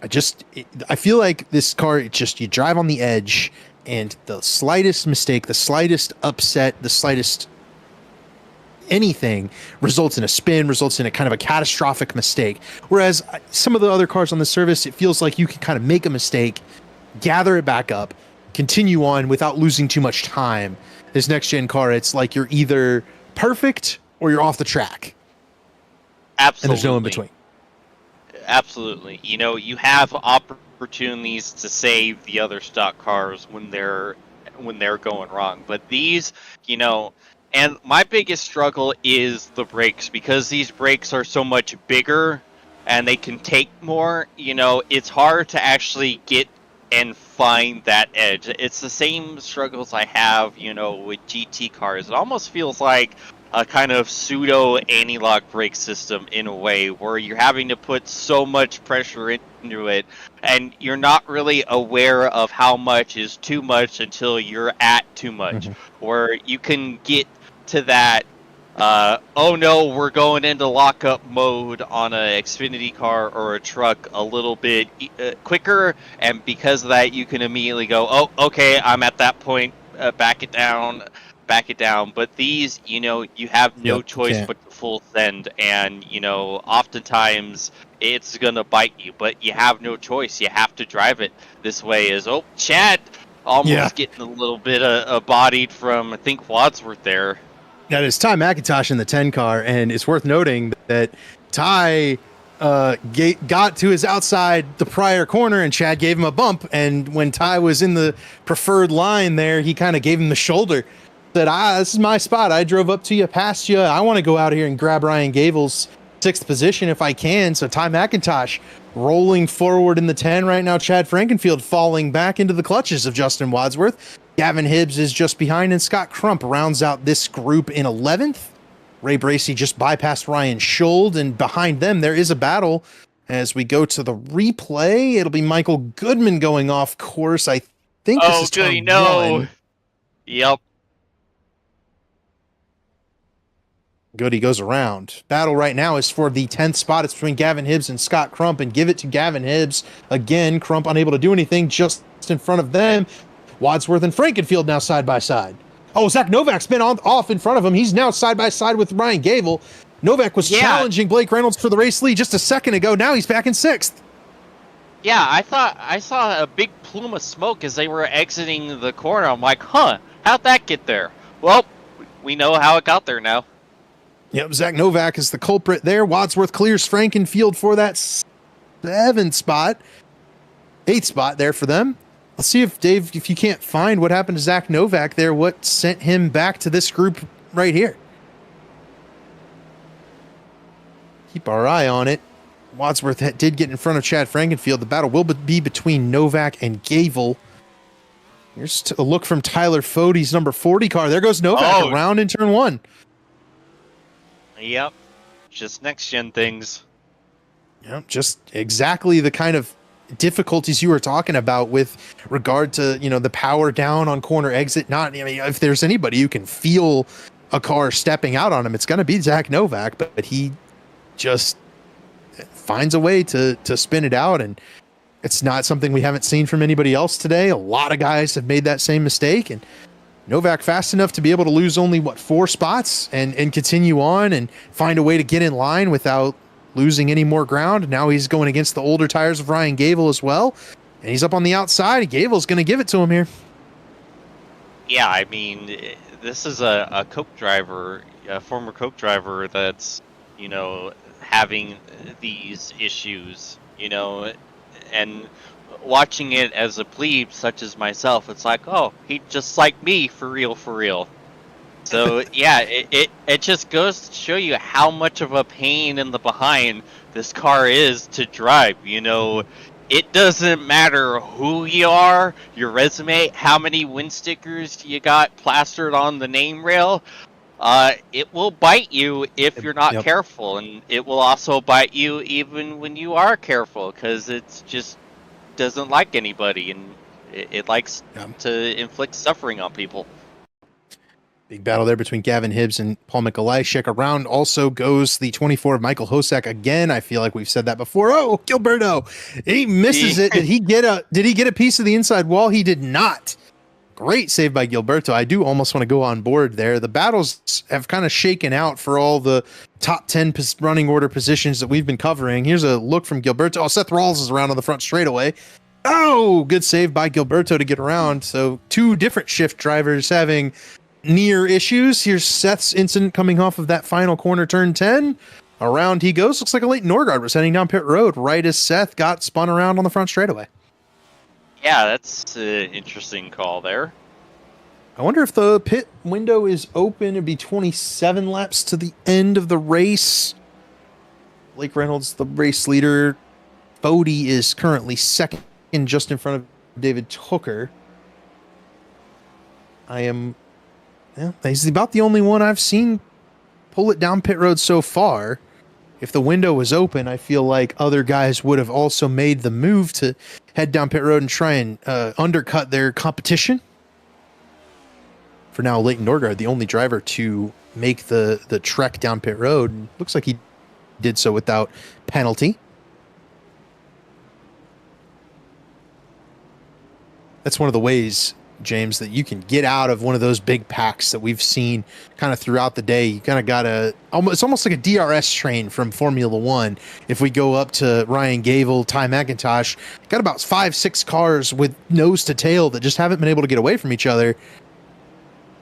A: I feel like this car, you drive on the edge, and the slightest mistake, the slightest upset, the slightest anything results in a spin, results in a kind of a catastrophic mistake. Whereas some of the other cars on the service, it feels like you can kind of make a mistake, gather it back up, continue on without losing too much time. This next gen car, it's like you're either perfect or you're off the track.
B: Absolutely.
A: And there's no in between.
B: Absolutely. You have opportunities to save the other stock cars when they're going wrong. But these, and my biggest struggle is the brakes, because these brakes are so much bigger and they can take more. It's hard to actually get and find that edge. It's the same struggles I have, with GT cars. It almost feels like a kind of pseudo anti-lock brake system in a way, where you're having to put so much pressure into it and you're not really aware of how much is too much until you're at too much. Where you can get to that oh no, we're going into lockup mode on a Xfinity car or a truck a little bit quicker, and because of that you can immediately go, oh okay, I'm at that point, back it down, back it down. But these, you have no
A: Yep,
B: choice
A: can't.
B: but to full send, and oftentimes it's gonna bite you. But you have no choice. You have to drive it this way. Chad almost getting a little bit bodied from, I think, Wadsworth there.
A: That is Ty McIntosh in the 10 car, and it's worth noting that Ty got to his outside the prior corner, and Chad gave him a bump. And when Ty was in the preferred line there, he kind of gave him the shoulder. Said, this is my spot. I drove up to you, past you. I want to go out here and grab Ryan Gable's 6th position if I can. So Ty McIntosh rolling forward in the 10 right now. Chad Frankenfield falling back into the clutches of Justin Wadsworth. Gavin Hibbs is just behind, and Scott Crump rounds out this group in 11th. Ray Bracey just bypassed Ryan Schold, and behind them there is a battle. As we go to the replay, it'll be Michael Goodman going off course. I think this is turn one.
B: Yep.
A: Goody goes around. Battle right now is for the 10th spot. It's between Gavin Hibbs and Scott Crump, and give it to Gavin Hibbs. Again, Crump unable to do anything, just in front of them. Wadsworth and Frankenfield now side by side. Oh, Zach Novak's been off in front of him. He's now side by side with Ryan Gable. Novak was challenging Blake Reynolds for the race lead just a second ago. Now he's back in 6th.
B: Yeah, I saw a big plume of smoke as they were exiting the corner. I'm like, how'd that get there? Well, we know how it got there now.
A: Yep, Zach Novak is the culprit there. Wadsworth clears Frankenfield for that 7th spot. 8th spot there for them. Let's see if, Dave, if you can't find what happened to Zach Novak there, what sent him back to this group right here. Keep our eye on it. Wadsworth did get in front of Chad Frankenfield. The battle will be between Novak and Gable. Here's a look from Tyler Fode's number 40 car. There goes Novak around in turn 1.
B: Yep. Just next-gen things.
A: Yep, just exactly the kind of difficulties you were talking about with regard to, the power down on corner exit. If there's anybody who can feel a car stepping out on him, it's going to be Zach Novak, but he just finds a way to spin it out, and it's not something we haven't seen from anybody else today. A lot of guys have made that same mistake, and Novak fast enough to be able to lose only 4 spots and continue on and find a way to get in line without losing any more ground. Now he's going against the older tires of Ryan Gable as well, and he's up on the outside. Gable's going to give it to him here.
B: Yeah, I mean, this is a Coke driver, a former Coke driver that's, having these issues, and watching it as a plebe such as myself, it's like, he just like me, for real. So yeah, it just goes to show you how much of a pain in the behind this car is to drive. It doesn't matter who you are, your resume, how many win stickers you got plastered on the name rail. It will bite you if you're not careful, and it will also bite you even when you are careful, because it's just doesn't like anybody, and it likes to inflict suffering on people.
A: Big battle there between Gavin Hibbs and Paul Mikolajczyk. Around also goes the 24 of Michael Hosak again. I feel like we've said that before. Oh, Gilberto, he misses it. Did he get a piece of the inside wall? He did not. Great save by Gilberto. I do almost want to go on board there. The battles have kind of shaken out for all the top 10 running order positions that we've been covering. Here's a look from Gilberto. Oh, Seth Rawls is around on the front straightaway. Oh, good save by Gilberto to get around. So 2 different shift drivers having near issues. Here's Seth's incident coming off of that final corner, turn 10. Around he goes. Looks like a Leighton Norgard was heading down pit road right as Seth got spun around on the front straightaway.
B: Yeah, that's an interesting call there.
A: I wonder if the pit window is open. It'd be 27 laps to the end of the race. Blake Reynolds, the race leader. Bodie is currently second, just in front of David Hooker. He's about the only one I've seen pull it down pit road so far. If the window was open, I feel like other guys would have also made the move to head down pit road and try and undercut their competition. For now, Leighton Norgard, the only driver to make the trek down pit road. Looks like he did so without penalty. That's one of the ways James, that you can get out of one of those big packs that we've seen kind of throughout the day. You kind of got it's almost like a DRS train from Formula One. If we go up to Ryan Gable, Ty McIntosh, got about 5-6 cars with nose to tail that just haven't been able to get away from each other.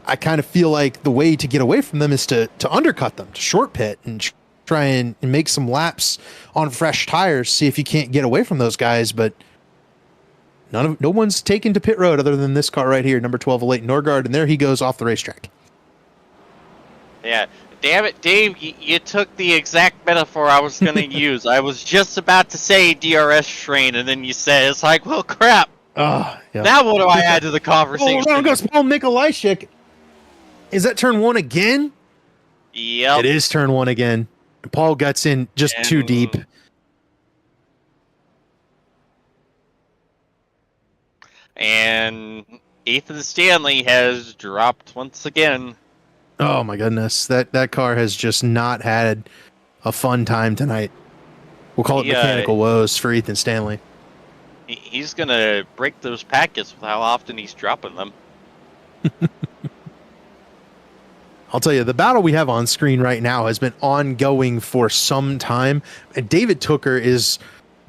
A: I kind of feel like the way to get away from them is to undercut them, to short pit and try and make some laps on fresh tires, see if you can't get away from those guys. But no one's taken to pit road other than this car right here, number 12, Elite Norgard, and there he goes off the racetrack.
B: Yeah, damn it, Dave, you took the exact metaphor I was going to use. I was just about to say DRS train, and then you said, it's like, well, crap.
A: Yeah.
B: Now what do I add to the conversation?
A: Oh, around goes Paul Mikolajczyk. Is that turn 1 again?
B: Yep.
A: It is turn 1 again. Paul gets in just too deep.
B: And Ethan Stanley has dropped once again.
A: Oh my goodness. That car has just not had a fun time tonight. We'll call it mechanical woes for Ethan Stanley.
B: He's going to break those packets with how often he's dropping them.
A: I'll tell you, the battle we have on screen right now has been ongoing for some time. And David Tooker is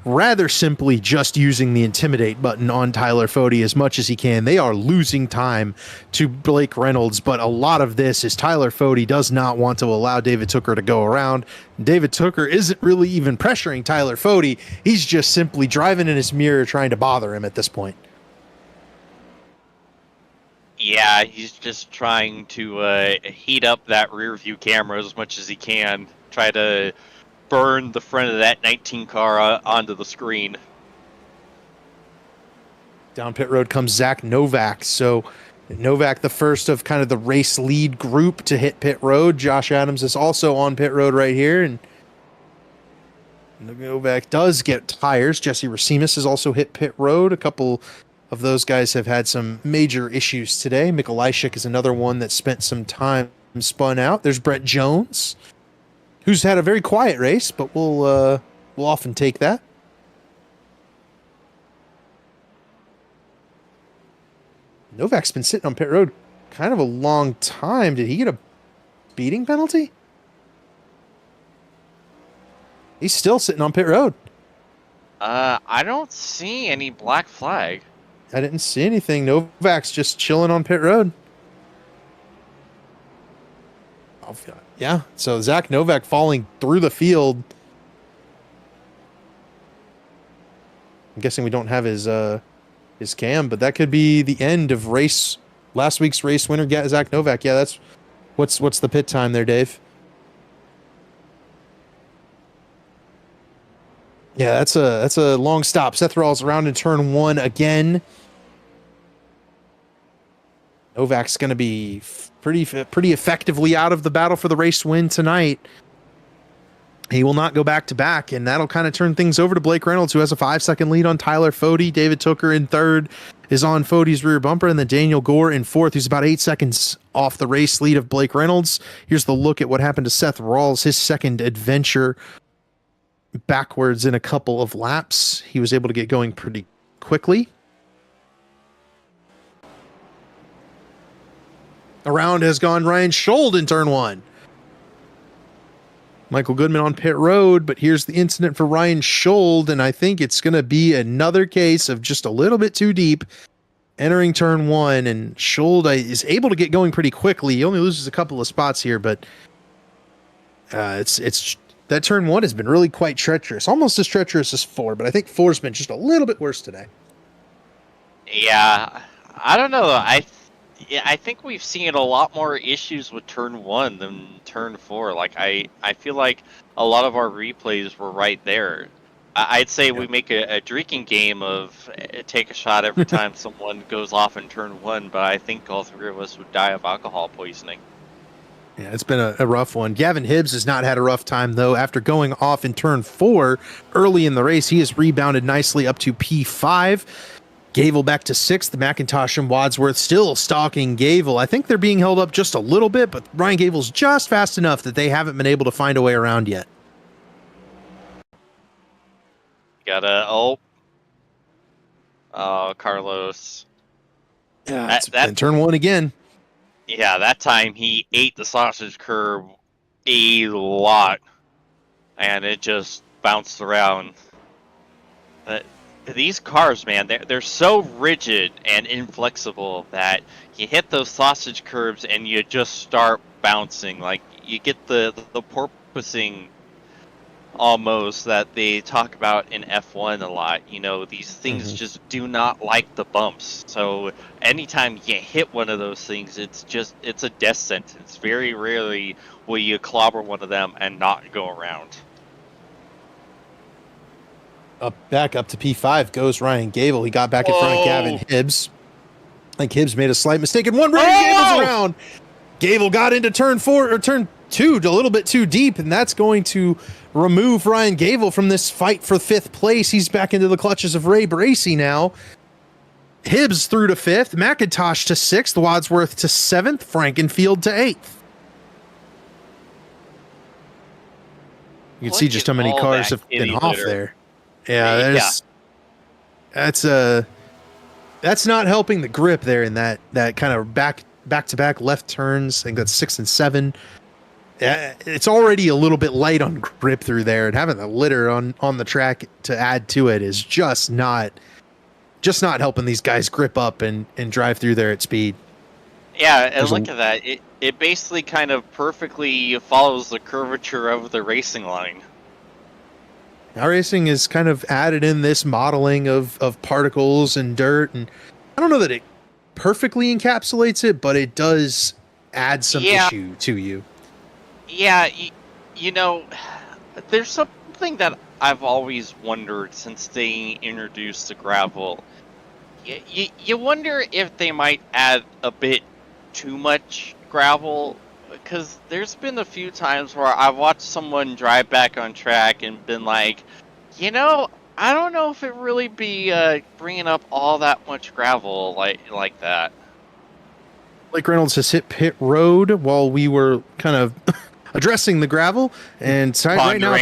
A: rather simply just using the intimidate button on Tyler Fode as much as he can. They are losing time to Blake Reynolds, but a lot of this is Tyler Fode does not want to allow David Tooker to go around. David Tooker isn't really even pressuring Tyler Fode. He's just simply driving in his mirror trying to bother him at this point.
B: Yeah, he's just trying to heat up that rear view camera as much as he can. Try to burn the front of that 19 car onto the screen.
A: Down pit road comes Zach Novak. So Novak, the first of kind of the race lead group to hit pit road. Josh Adams is also on pit road right here. And Novak does get tires. Jesse Racimus has also hit pit road. A couple of those guys have had some major issues today. Mikolajczyk is another one that spent some time spun out. There's Brett Jones, who's had a very quiet race, but we'll often take that. Novak's been sitting on pit road kind of a long time. Did he get a speeding penalty? He's still sitting on pit road.
B: I don't see any black flag.
A: I didn't see anything. Novak's just chilling on pit road. Oh, yeah, so Zach Novak falling through the field. I'm guessing we don't have his cam, but that could be the end of last week's race winner, Zach Novak. Yeah, that's what's the pit time there, Dave? Yeah, that's a long stop. Seth Rawls around in turn 1 again. Novak's going to be pretty effectively out of the battle for the race win tonight. He will not go back to back, and that'll kind of turn things over to Blake Reynolds, who has a 5-second lead on Tyler Fode. David Tooker in third is on Fode's rear bumper, and then Daniel Gore in fourth, who's about 8 seconds off the race lead of Blake Reynolds. Here's the look at what happened to Seth Rawls, his second adventure backwards in a couple of laps. He was able to get going pretty quickly. Around has gone Ryan Schold in turn 1. Michael Goodman on pit road, but here's the incident for Ryan Schold, and I think it's going to be another case of just a little bit too deep entering turn 1, and Schold is able to get going pretty quickly. He only loses a couple of spots here, but it's that turn 1 has been really quite treacherous, almost as treacherous as 4, but I think 4's been just a little bit worse today.
B: Yeah, I don't know. I think we've seen a lot more issues with turn 1 than turn 4. Like I feel like a lot of our replays were right there. I'd say we make a drinking game of take a shot every time someone goes off in turn 1, but I think all three of us would die of alcohol poisoning.
A: Yeah, it's been a rough one. Gavin Hibbs has not had a rough time, though. After going off in turn 4 early in the race, he has rebounded nicely up to P5. Gable back to 6th. McIntosh and Wadsworth still stalking Gable. I think they're being held up just a little bit, but Ryan Gable's just fast enough that they haven't been able to find a way around yet.
B: Gotta, Carlos.
A: Yeah, it's been turn one again.
B: Yeah, that time he ate the sausage curb a lot, and it just bounced around. These cars, man, they're so rigid and inflexible that you hit those sausage curbs and you just start bouncing. Like, you get the porpoising almost that they talk about in F1 a lot. You know, these things just do not like the bumps. So anytime you hit one of those things, it's a death sentence. Very rarely will you clobber one of them and not go around.
A: Back up to P5 goes Ryan Gable. He got back in front of Gavin Hibbs. I think Hibbs made a slight mistake and Gable's around. Gable got into turn 2 a little bit too deep, and that's going to remove Ryan Gable from this fight for 5th place. He's back into the clutches of Ray Bracey now. Hibbs through to 5th, McIntosh to 6th, Wadsworth to 7th, Frankenfield to 8th. You can see just how many cars have been off there. Yeah, that's not helping the grip there in that kind of back-to-back left turns. I think that's 6 and 7. It's already a little bit light on grip through there, and having the litter on the track to add to it is just not helping these guys grip up and drive through there at speed.
B: Yeah, and look at that. It basically kind of perfectly follows the curvature of the racing line.
A: Now racing is kind of added in this modeling of particles and dirt, and I don't know that it perfectly encapsulates it, but it does add some issue to you.
B: Yeah, you know, there's something that I've always wondered since they introduced the gravel. You wonder if they might add a bit too much gravel, because there's been a few times where I've watched someone drive back on track and been like, you know, I don't know if it really be bringing up all that much gravel like that.
A: Blake Reynolds has hit pit road while we were kind of addressing the gravel, and right now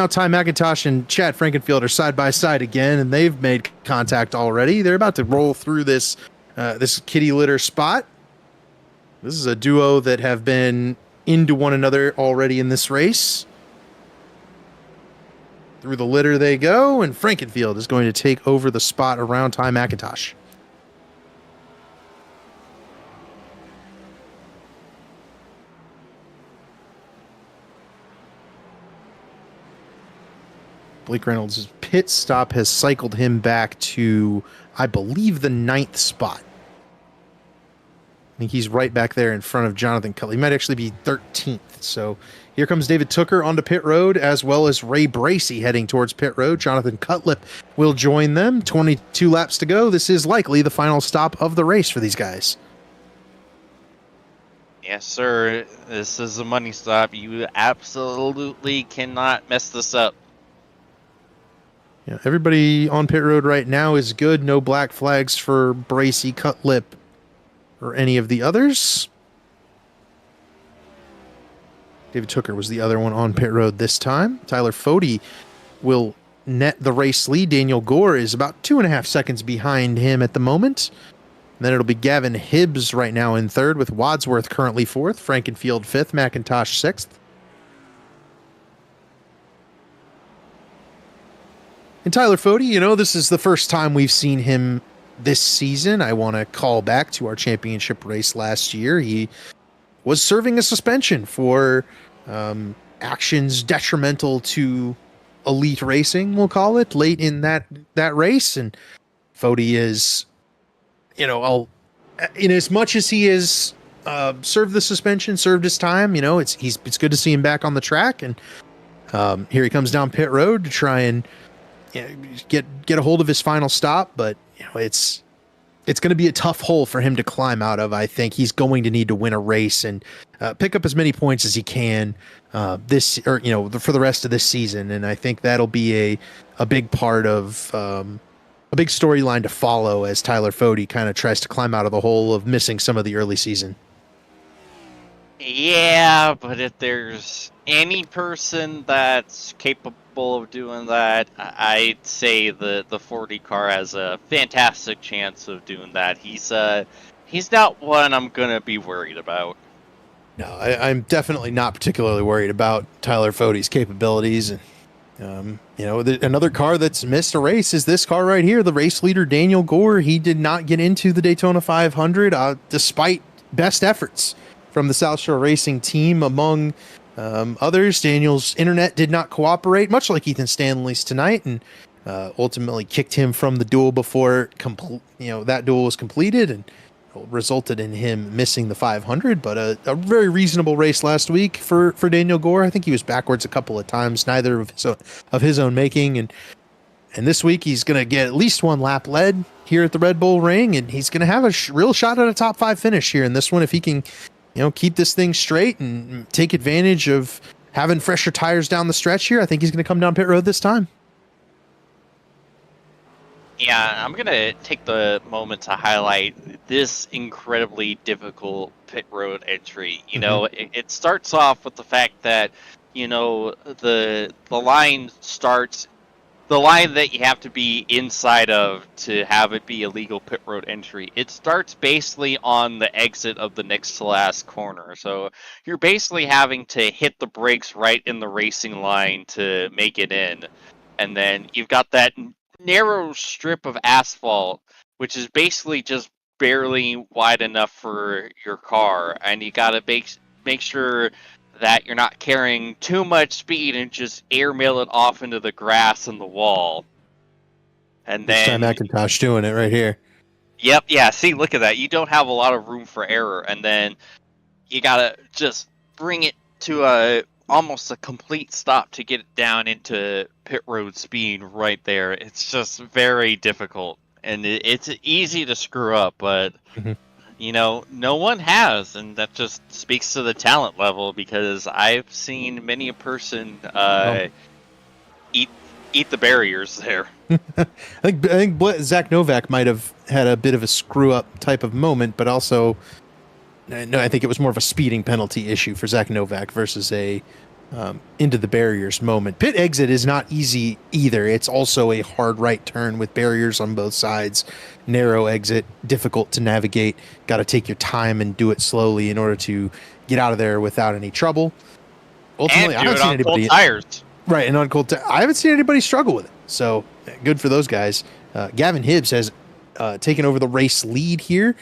A: Ty McIntosh and Chad Frankenfield are side by side again, and they've made contact already. They're about to roll through this kitty litter spot. This is a duo that have been into one another already in this race. Through the litter they go, and Frankenfield is going to take over the spot around Ty McIntosh. Blake Reynolds' pit stop has cycled him back to, I believe, the 9th spot. I think he's right back there in front of Jonathan Cutlip. He might actually be 13th. So here comes David Tooker onto pit road, as well as Ray Bracey heading towards pit road. Jonathan Cutlip will join them. 22 laps to go. This is likely the final stop of the race for these guys.
B: Yes, sir. This is a money stop. You absolutely cannot mess this up.
A: Yeah, everybody on pit road right now is good. No black flags for Bracey, Cutlip, or any of the others. David Tooker was the other one on pit road this time. Tyler Fody will net the race lead. Daniel Gore is about 2.5 seconds behind him at the moment. And then it'll be Gavin Hibbs right now in 3rd, with Wadsworth currently 4th, Frankenfield 5th, McIntosh 6th. And Tyler Fody, you know, this is the first time we've seen him this season. I want to call back to our championship race last year. He was serving a suspension for actions detrimental to elite racing, we'll call it, late in that race. And Fody is, you know, in as much as he has served the suspension, served his time, you know, it's good to see him back on the track. And here he comes down pit road to try and get a hold of his final stop, but you know it's going to be a tough hole for him to climb out of. I think he's going to need to win a race and pick up as many points as he can for the rest of this season, and I think that'll be a big part of a big storyline to follow as Tyler Fody kind of tries to climb out of the hole of missing some of the early season.
B: Yeah, but if there's any person that's capable capable of doing that. I'd say the 40 car has a fantastic chance of doing that. He's not one I'm gonna be worried about.
A: No, I'm definitely not particularly worried about Tyler Fode's capabilities. And another car that's missed a race is this car right here, the race leader Daniel Gore. He did not get into the Daytona 500 despite best efforts from the South Shore Racing team. Among others, Daniel's internet did not cooperate, much like Ethan Stanley's tonight, and ultimately kicked him from the duel before that duel was completed, and resulted in him missing the 500. But a very reasonable race last week for Daniel Gore. I think he was backwards a couple of times, neither of his own making, and this week he's going to get at least one lap led here at the Red Bull Ring, and he's going to have a real shot at a top 5 finish here in this one if he can keep this thing straight and take advantage of having fresher tires down the stretch here. I think he's going to come down pit road this time.
B: Yeah, I'm going to take the moment to highlight this incredibly difficult pit road entry. It starts off with the fact that, the line starts, the line that you have to be inside of to have it be a legal pit road entry. It starts basically on the exit of the next to last corner. So you're basically having to hit the brakes right in the racing line to make it in. And then you've got that narrow strip of asphalt, which is basically just barely wide enough for your car, and you gotta make sure that you're not carrying too much speed and just airmail it off into the grass and the wall. And then
A: McIntosh doing it right here.
B: Yep, yeah, see, look at that. You don't have a lot of room for error, and then you gotta just bring it to almost a complete stop to get it down into pit road speed right there. It's just very difficult, and it's easy to screw up, but no one has, and that just speaks to the talent level, because I've seen many a person eat the barriers there.
A: I think Zach Novak might have had a bit of a screw up type of moment, but also no, I think it was more of a speeding penalty issue for Zach Novak versus a into the barriers moment. Pit exit is not easy either. It's also a hard right turn with barriers on both sides. Narrow exit, difficult to navigate. Got to take your time and do it slowly in order to get out of there without any trouble. Ultimately,
B: and do it on cold tires.
A: Right, and on cold tires. I haven't seen anybody struggle with it. So good for those guys. Gavin Hibbs has taken over the race lead here.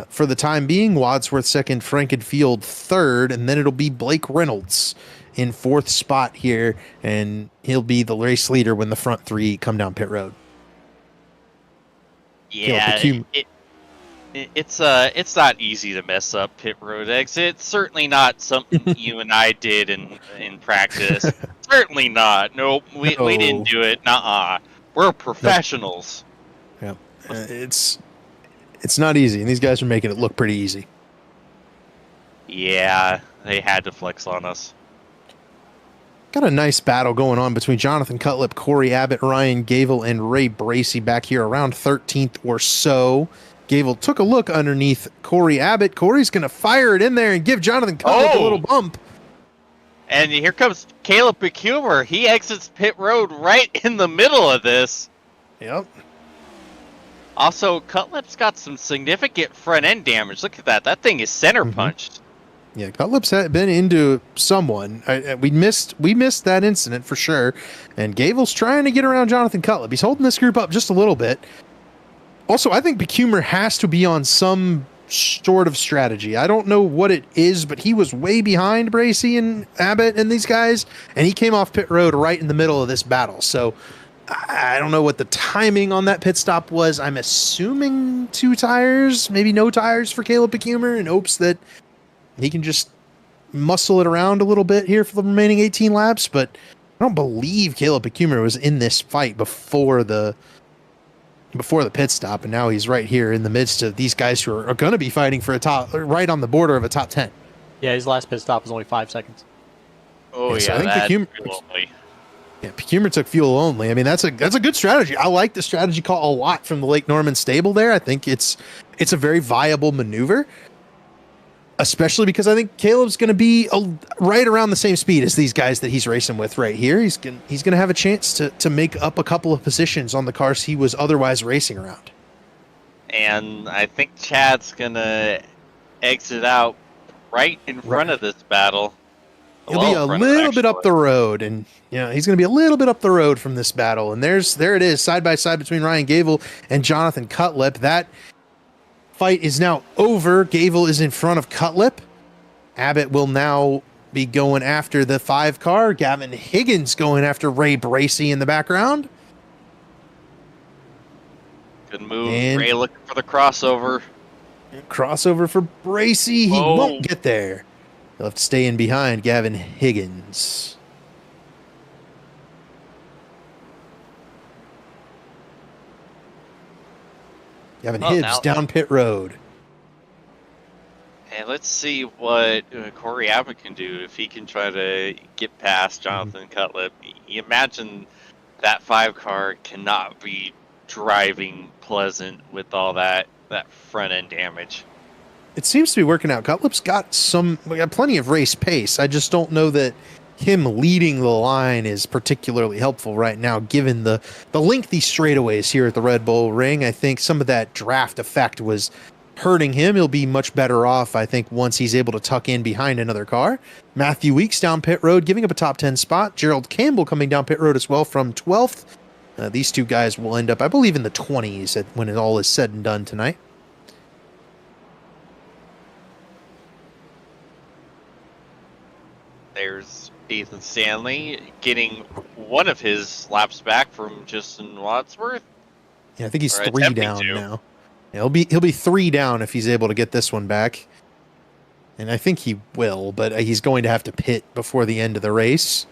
A: For the time being, Wadsworth second, Frankenfield third, and then it'll be Blake Reynolds in fourth spot here, and he'll be the race leader when the front three come down pit road.
B: Yeah, it's not easy to mess up pit road exit. It's certainly not something you and I did in practice. Certainly not. Nope, we didn't do it. Nuh-uh. We're professionals.
A: Nope. Yeah, it's not easy, and these guys are making it look pretty easy.
B: Yeah, they had to flex on us.
A: Got a nice battle going on between Jonathan Cutlip, Corey Abbott, Ryan Gavel, and Ray Bracey back here around 13th or so. Gavel took a look underneath Corey Abbott. Corey's going to fire it in there and give Jonathan Cutlip a little bump.
B: And here comes Caleb Becumer. He exits pit road right in the middle of this.
A: Yep.
B: Also, Cutlip's got some significant front end damage. Look at that. That thing is center punched.
A: Yeah, Cutlip's been into someone. We missed that incident for sure. And Gavel's trying to get around Jonathan Cutlip. He's holding this group up just a little bit. Also, I think Becumer has to be on some sort of strategy. I don't know what it is, but he was way behind Bracey and Abbott and these guys, and he came off pit road right in the middle of this battle. So I don't know what the timing on that pit stop was. I'm assuming 2 tires, maybe no tires for Caleb Becumer, in hopes that he can just muscle it around a little bit here for the remaining 18 laps. But I don't believe Caleb Becumer was in this fight before the pit stop, and now he's right here in the midst of these guys who are going to be fighting for a top, right on the border of a top 10.
E: Yeah, his last pit stop was only 5 seconds.
B: Oh,
A: so
B: yeah,
A: I think Becumer took fuel only. I mean, that's a good strategy. I like the strategy call a lot from the Lake Norman stable there. I think it's a very viable maneuver. especially because I think Caleb's going to be right around the same speed as these guys that he's racing with right here. He's going to have a chance to make up a couple of positions on the cars he was otherwise racing around.
B: And I think Chad's going to exit out right in front of this battle.
A: He'll be a little bit up the road, and he's going to be a little bit up the road from this battle. And there it is, side by side between Ryan Gable and Jonathan Cutlip. That fight is now over. Gable is in front of Cutlip. Abbott will now be going after the 5 car. Gavin Higgins going after Ray Bracey in the background.
B: Good move. And Ray looking for the crossover.
A: Crossover for Bracey. He won't get there. He'll have to stay in behind Gavin Higgins. Gavin Hibbs down pit road.
B: And let's see what Corey Abbott can do if he can try to get past Jonathan Cutlip. You imagine that 5 car cannot be driving pleasant with all that front end damage.
A: It seems to be working out. Cutlip's got plenty of race pace. I just don't know that him leading the line is particularly helpful right now, given the lengthy straightaways here at the Red Bull Ring. I think some of that draft effect was hurting him. He'll be much better off, I think, once he's able to tuck in behind another car. Matthew Weeks down pit road, giving up a top 10 spot. Gerald Campbell coming down pit road as well from 12th. These 2 guys will end up, I believe, in the 20s when it all is said and done tonight.
B: There's Ethan Stanley getting one of his laps back from Justin Wadsworth.
A: Yeah, I think he's 3 down now. Yeah, he'll be 3 down if he's able to get this one back. And I think he will, but he's going to have to pit before the end of the race.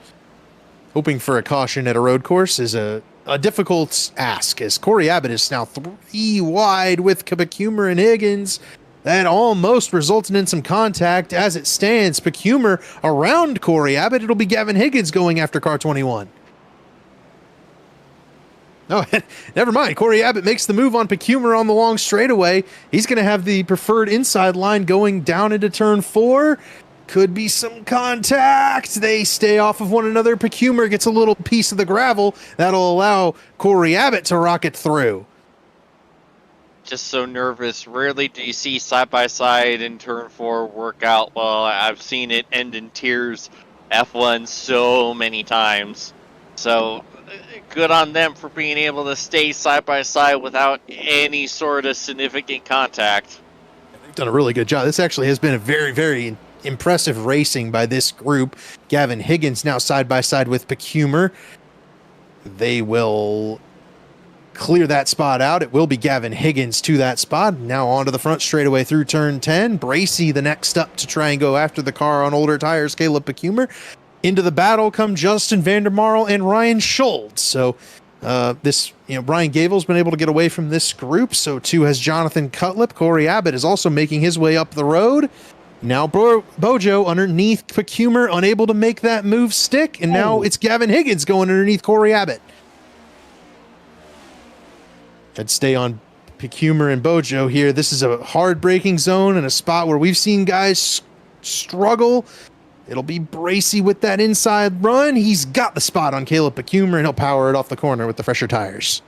A: Hoping for a caution at a road course is a difficult ask, as Corey Abbott is now 3 wide with Pecumer and Higgins. That almost resulted in some contact. As it stands, Pecumer around Corey Abbott. It'll be Gavin Higgins going after car 21. No, never mind. Corey Abbott makes the move on Pecumer on the long straightaway. He's going to have the preferred inside line going down into turn 4. Could be some contact. They stay off of one another. Pecumer gets a little piece of the gravel. That'll allow Corey Abbott to rocket through.
B: Just so nervous. Rarely do you see side-by-side in turn 4 work out well. I've seen it end in tears F1 so many times. So good on them for being able to stay side-by-side without any sort of significant contact.
A: They've done a really good job. This actually has been a very, very impressive racing by this group. Gavin Higgins now side-by-side with Pecumer. They will clear that spot out. It will be Gavin Higgins to that spot. Now onto the front straightaway through turn 10. Bracey the next up to try and go after the car on older tires, Caleb Pecumer. Into the battle come Justin Vandermarl and Ryan Schultz. So Brian Gable's been able to get away from this group. So too has Jonathan Cutlip. Corey Abbott is also making his way up the road. Now Bojo underneath Pecumer, unable to make that move stick. And now it's Gavin Higgins going underneath Corey Abbott. I'd stay on Pecumer and Bojo here. This is a hard braking zone and a spot where we've seen guys struggle. It'll be Bracey with that inside run. He's got the spot on Caleb Pecumer, and he'll power it off the corner with the fresher tires.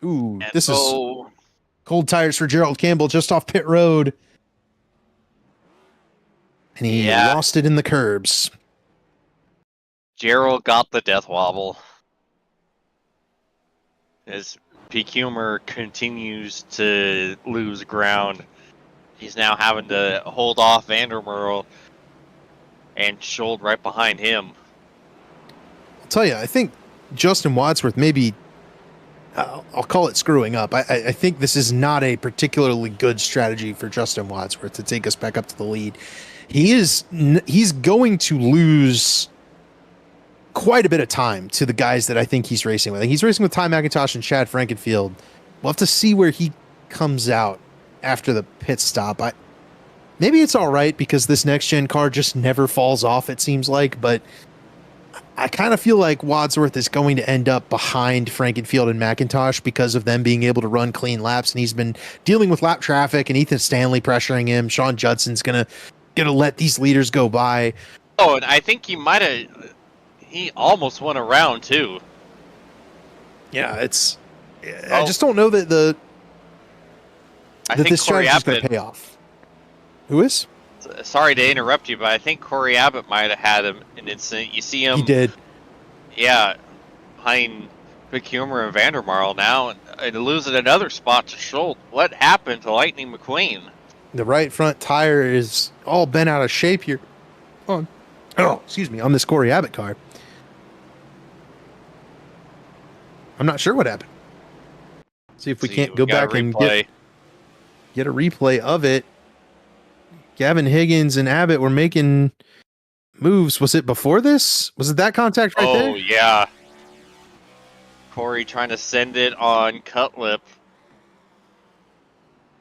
A: Ooh, this is cold tires for Gerald Campbell just off pit road. And he lost it in the curbs.
B: Gerald got the death wobble as Pecumer continues to lose ground. He's now having to hold off Vandermeer and Schultz right behind him.
A: I'll tell you, I think Justin Wadsworth maybe, I'll call it screwing up. I think this is not a particularly good strategy for Justin Wadsworth to take us back up to the lead. He's going to lose quite a bit of time to the guys that I think he's racing with. He's racing with Ty McIntosh and Chad Frankenfield. We'll have to see where he comes out after the pit stop. Maybe it's all right because this next gen car just never falls off, it seems like, but I kind of feel like Wadsworth is going to end up behind Frankenfield and McIntosh because of them being able to run clean laps, and he's been dealing with lap traffic and Ethan Stanley pressuring him. Sean Judson's gonna let these leaders go by.
B: Oh, and I think he almost won a round too.
A: Yeah, I just don't know that this strategy is going to pay off. Who is?
B: Sorry to interrupt you, but I think Corey Abbott might have had an incident. You see him?
A: He did.
B: Yeah, behind Vic Humer and Vandermarl now, and losing another spot to Schultz. What happened to Lightning McQueen?
A: The right front tire is all bent out of shape here. On this Corey Abbott car. I'm not sure what happened. See if we can't go back and get a replay of it. Gavin Higgins and Abbott were making moves. Was it before this? Was it that contact right there?
B: Oh, yeah. Corey trying to send it on Cutlip.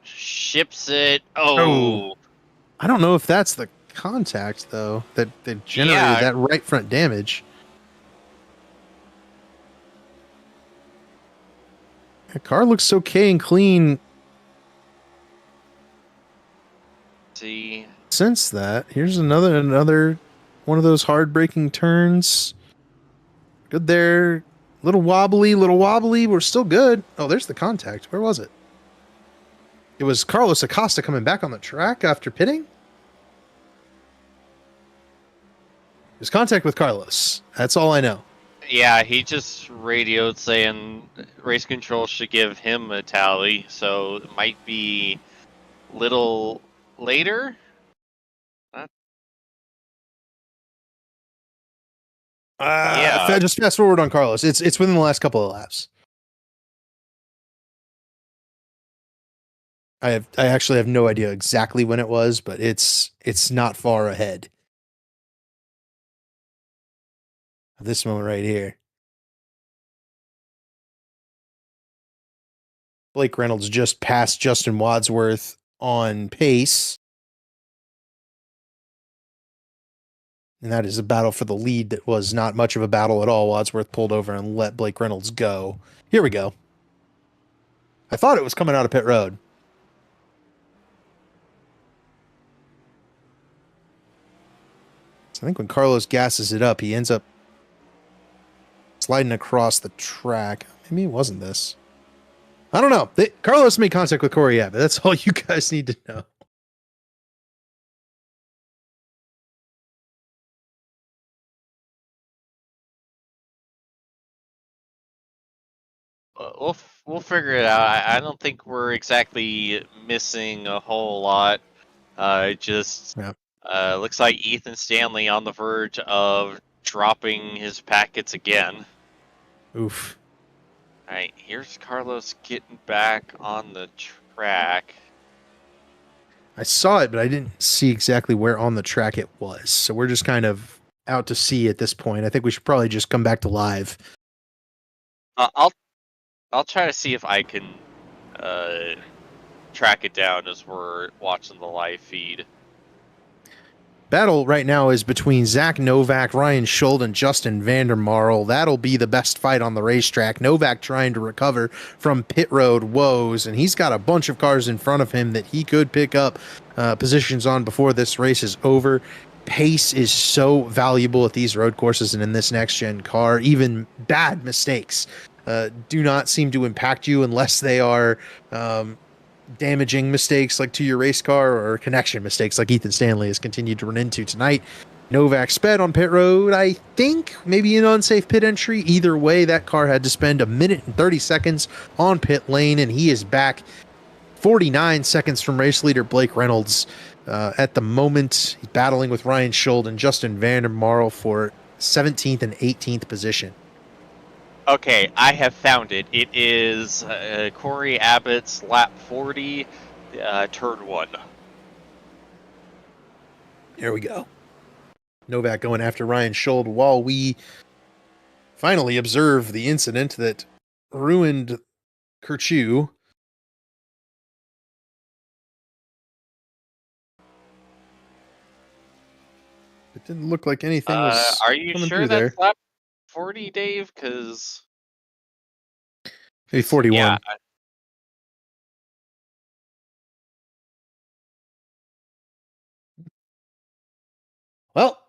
B: Ships it. Oh.
A: I don't know if that's the contact, though, that generated that right front damage. The car looks okay and clean.
B: See.
A: Since that, here's another one of those hard braking turns. Good there. Little wobbly. We're still good. Oh, there's the contact. Where was it? It was Carlos Acosta coming back on the track after pitting. It was contact with Carlos. That's all I know.
B: Yeah, he just radioed saying race control should give him a tally, so it might be little later.
A: Just fast forward on Carlos. It's within the last couple of laps. I actually have no idea exactly when it was, but it's not far ahead of this moment right here. Blake Reynolds just passed Justin Wadsworth on pace. And that is a battle for the lead that was not much of a battle at all. Wadsworth pulled over and let Blake Reynolds go. Here we go. I thought it was coming out of pit road. So I think when Carlos gasses it up, he ends up sliding across the track. Maybe it wasn't this. I don't know. Carlos made contact with Corey Abbott. That's all you guys need to know.
B: We'll figure it out. I don't think we're exactly missing a whole lot. Looks like Ethan Stanley on the verge of dropping his packets again.
A: Oof.
B: All right, here's Carlos getting back on the track.
A: I saw it, but I didn't see exactly where on the track it was. So we're just kind of out to sea at this point. I think we should probably just come back to live.
B: I'll try to see if I can track it down as we're watching the live feed.
A: Battle right now is between Zach Novak, Ryan Schuld, and Justin Vandermarl. That'll be the best fight on the racetrack. Novak trying to recover from pit road woes, and he's got a bunch of cars in front of him that he could pick up positions on before this race is over. Pace is so valuable at these road courses and in this next-gen car. Even bad mistakes do not seem to impact you unless they are damaging mistakes like to your race car or connection mistakes like Ethan Stanley has continued to run into tonight. Novak sped on pit road, I think, maybe an unsafe pit entry. Either way, that car had to spend 1 minute and 30 seconds on pit lane, and he is back 49 seconds from race leader Blake Reynolds. At the moment, he's battling with Ryan Schuld and Justin Vandermarl for 17th and 18th position.
B: Okay, I have found it. It is Corey Abbott's lap 40, turn 1.
A: Here we go. Novak going after Ryan Schuld while we finally observe the incident that ruined Kirchu. It didn't look like anything was
B: Are you
A: coming
B: sure
A: through
B: that's
A: there.
B: lap 40, Dave? Because
A: Maybe 41.
B: yeah,
A: Well,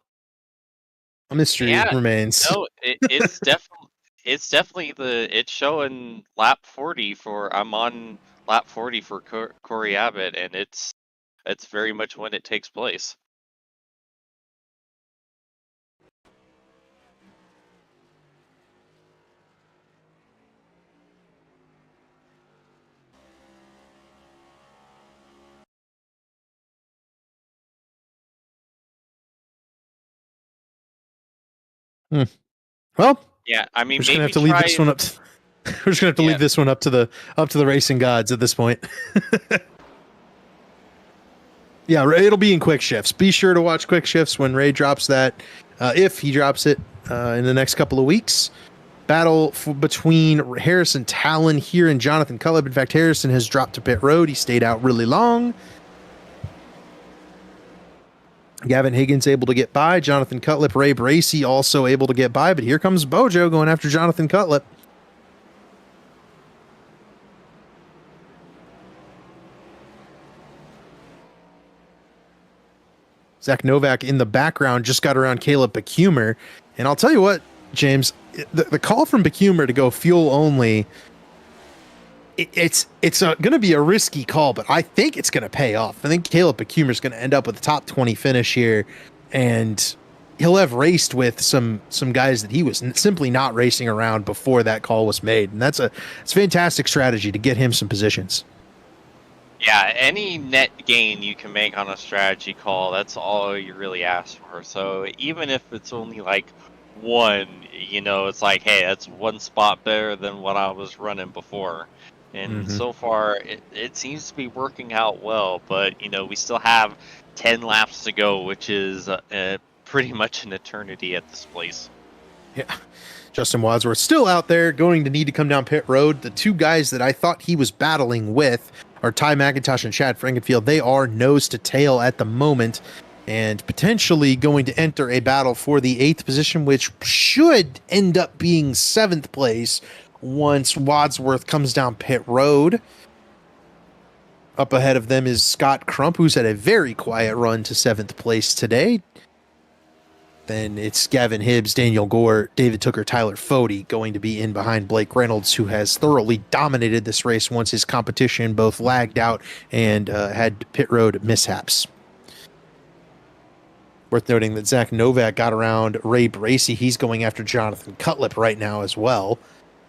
A: a mystery
B: yeah,
A: remains.
B: no, it's definitely it's showing lap 40 for I'm on lap 40 for Corey Abbott, and it's very much when it takes place.
A: Well,
B: Yeah, I
A: we're
B: mean
A: just gonna have
B: maybe
A: to leave this
B: try.
A: one up. We're just gonna have to
B: Yeah,
A: leave this one up to the racing gods at this point. Yeah, it'll be in quick shifts. Be sure to watch quick shifts when Ray drops that, if he drops it in the next couple of weeks. Battle between Harrison Talon here and Jonathan Cullip. In fact, Harrison has dropped to pit road. He stayed out really long. Gavin Higgins able to get by. Jonathan Cutlip, Ray Bracey also able to get by. But here comes Bojo going after Jonathan Cutlip. Zach Novak in the background just got around Caleb Becumer. And I'll tell you what, James, the call from Becumer to go fuel only, it's going to be a risky call, but I think it's going to pay off. I think Caleb Becumer is going to end up with a top 20 finish here, and he'll have raced with some guys that he was simply not racing around before that call was made. And it's a fantastic strategy to get him some positions.
B: yeah, any net gain you can make on a strategy call, that's all you really ask for. So even if it's only like one, it's like, hey, that's one spot better than what I was running before. And so far, it seems to be working out well, but, we still have 10 laps to go, which is pretty much an eternity at this place.
A: Yeah. Justin Wadsworth still out there, going to need to come down pit road. The two guys that I thought he was battling with are Ty McIntosh and Chad Frankenfield. They are nose to tail at the moment, and potentially going to enter a battle for the 8th position, which should end up being 7th place once Wadsworth comes down pit road. Up ahead of them is Scott Crump, who's had a very quiet run to 7th place today. Then it's Gavin Hibbs, Daniel Gore, David Tooker, Tyler Fody going to be in behind Blake Reynolds, who has thoroughly dominated this race once his competition both lagged out and had pit road mishaps. Worth noting that Zach Novak got around Ray Bracey. He's going after Jonathan Cutlip right now as well.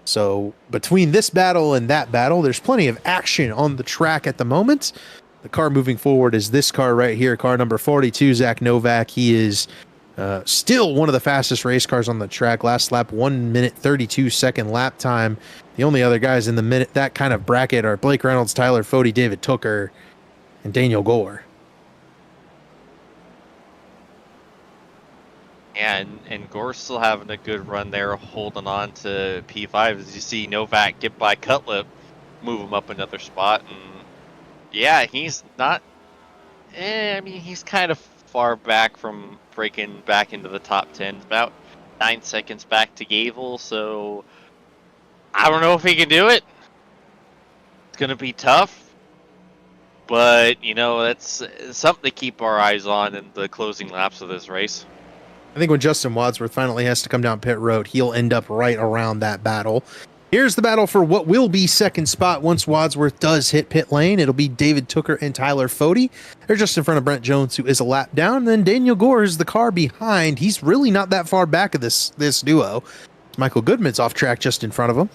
A: So between this battle and that battle, there's plenty of action on the track at the moment. The car moving forward is this car right here, car number 42, Zach Novak. He is still one of the fastest race cars on the track. Last lap, 1 minute 32 second lap time. The only other guys in that kind of bracket are Blake Reynolds, Tyler Fody, David Tooker, and Daniel Gore.
B: Yeah, and Gore's still having a good run there, holding on to P5 as you see Novak get by Cutlip, move him up another spot, and yeah, he's not. He's kind of far back from breaking back into the top 10. About 9 seconds back to Gable, so I don't know if he can do it. It's gonna be tough, but that's something to keep our eyes on in the closing laps of this race.
A: I think when Justin Wadsworth finally has to come down pit road, he'll end up right around that battle. Here's the battle for what will be second spot once Wadsworth does hit pit lane. It'll be David Tooker and Tyler Fody. They're just in front of Brent Jones, who is a lap down. And then Daniel Gore is the car behind. He's really not that far back of this duo. Michael Goodman's off track just in front of him.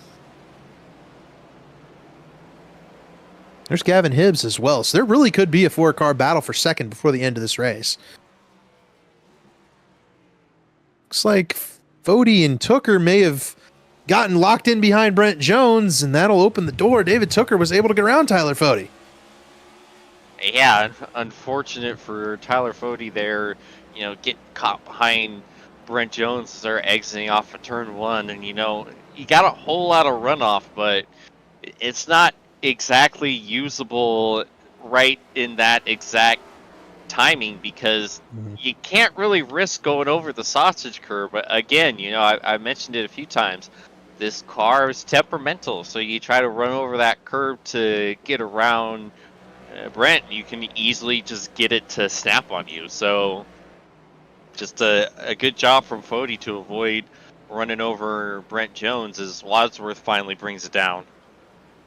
A: There's Gavin Hibbs as well. So there really could be a 4-car battle for second before the end of this race. Looks like Fody and Tooker may have gotten locked in behind Brent Jones, and that'll open the door. David Tooker was able to get around Tyler Fody.
B: Yeah, unfortunate for Tyler Fody there, getting caught behind Brent Jones as they're exiting off of turn 1, and you got a whole lot of runoff, but it's not exactly usable right in that exact timing because you can't really risk going over the sausage curve. But again, I mentioned it a few times. This car is temperamental, so you try to run over that curve to get around Brent, you can easily just get it to snap on you. So just a good job from Fody to avoid running over Brent Jones as Wadsworth finally brings it down.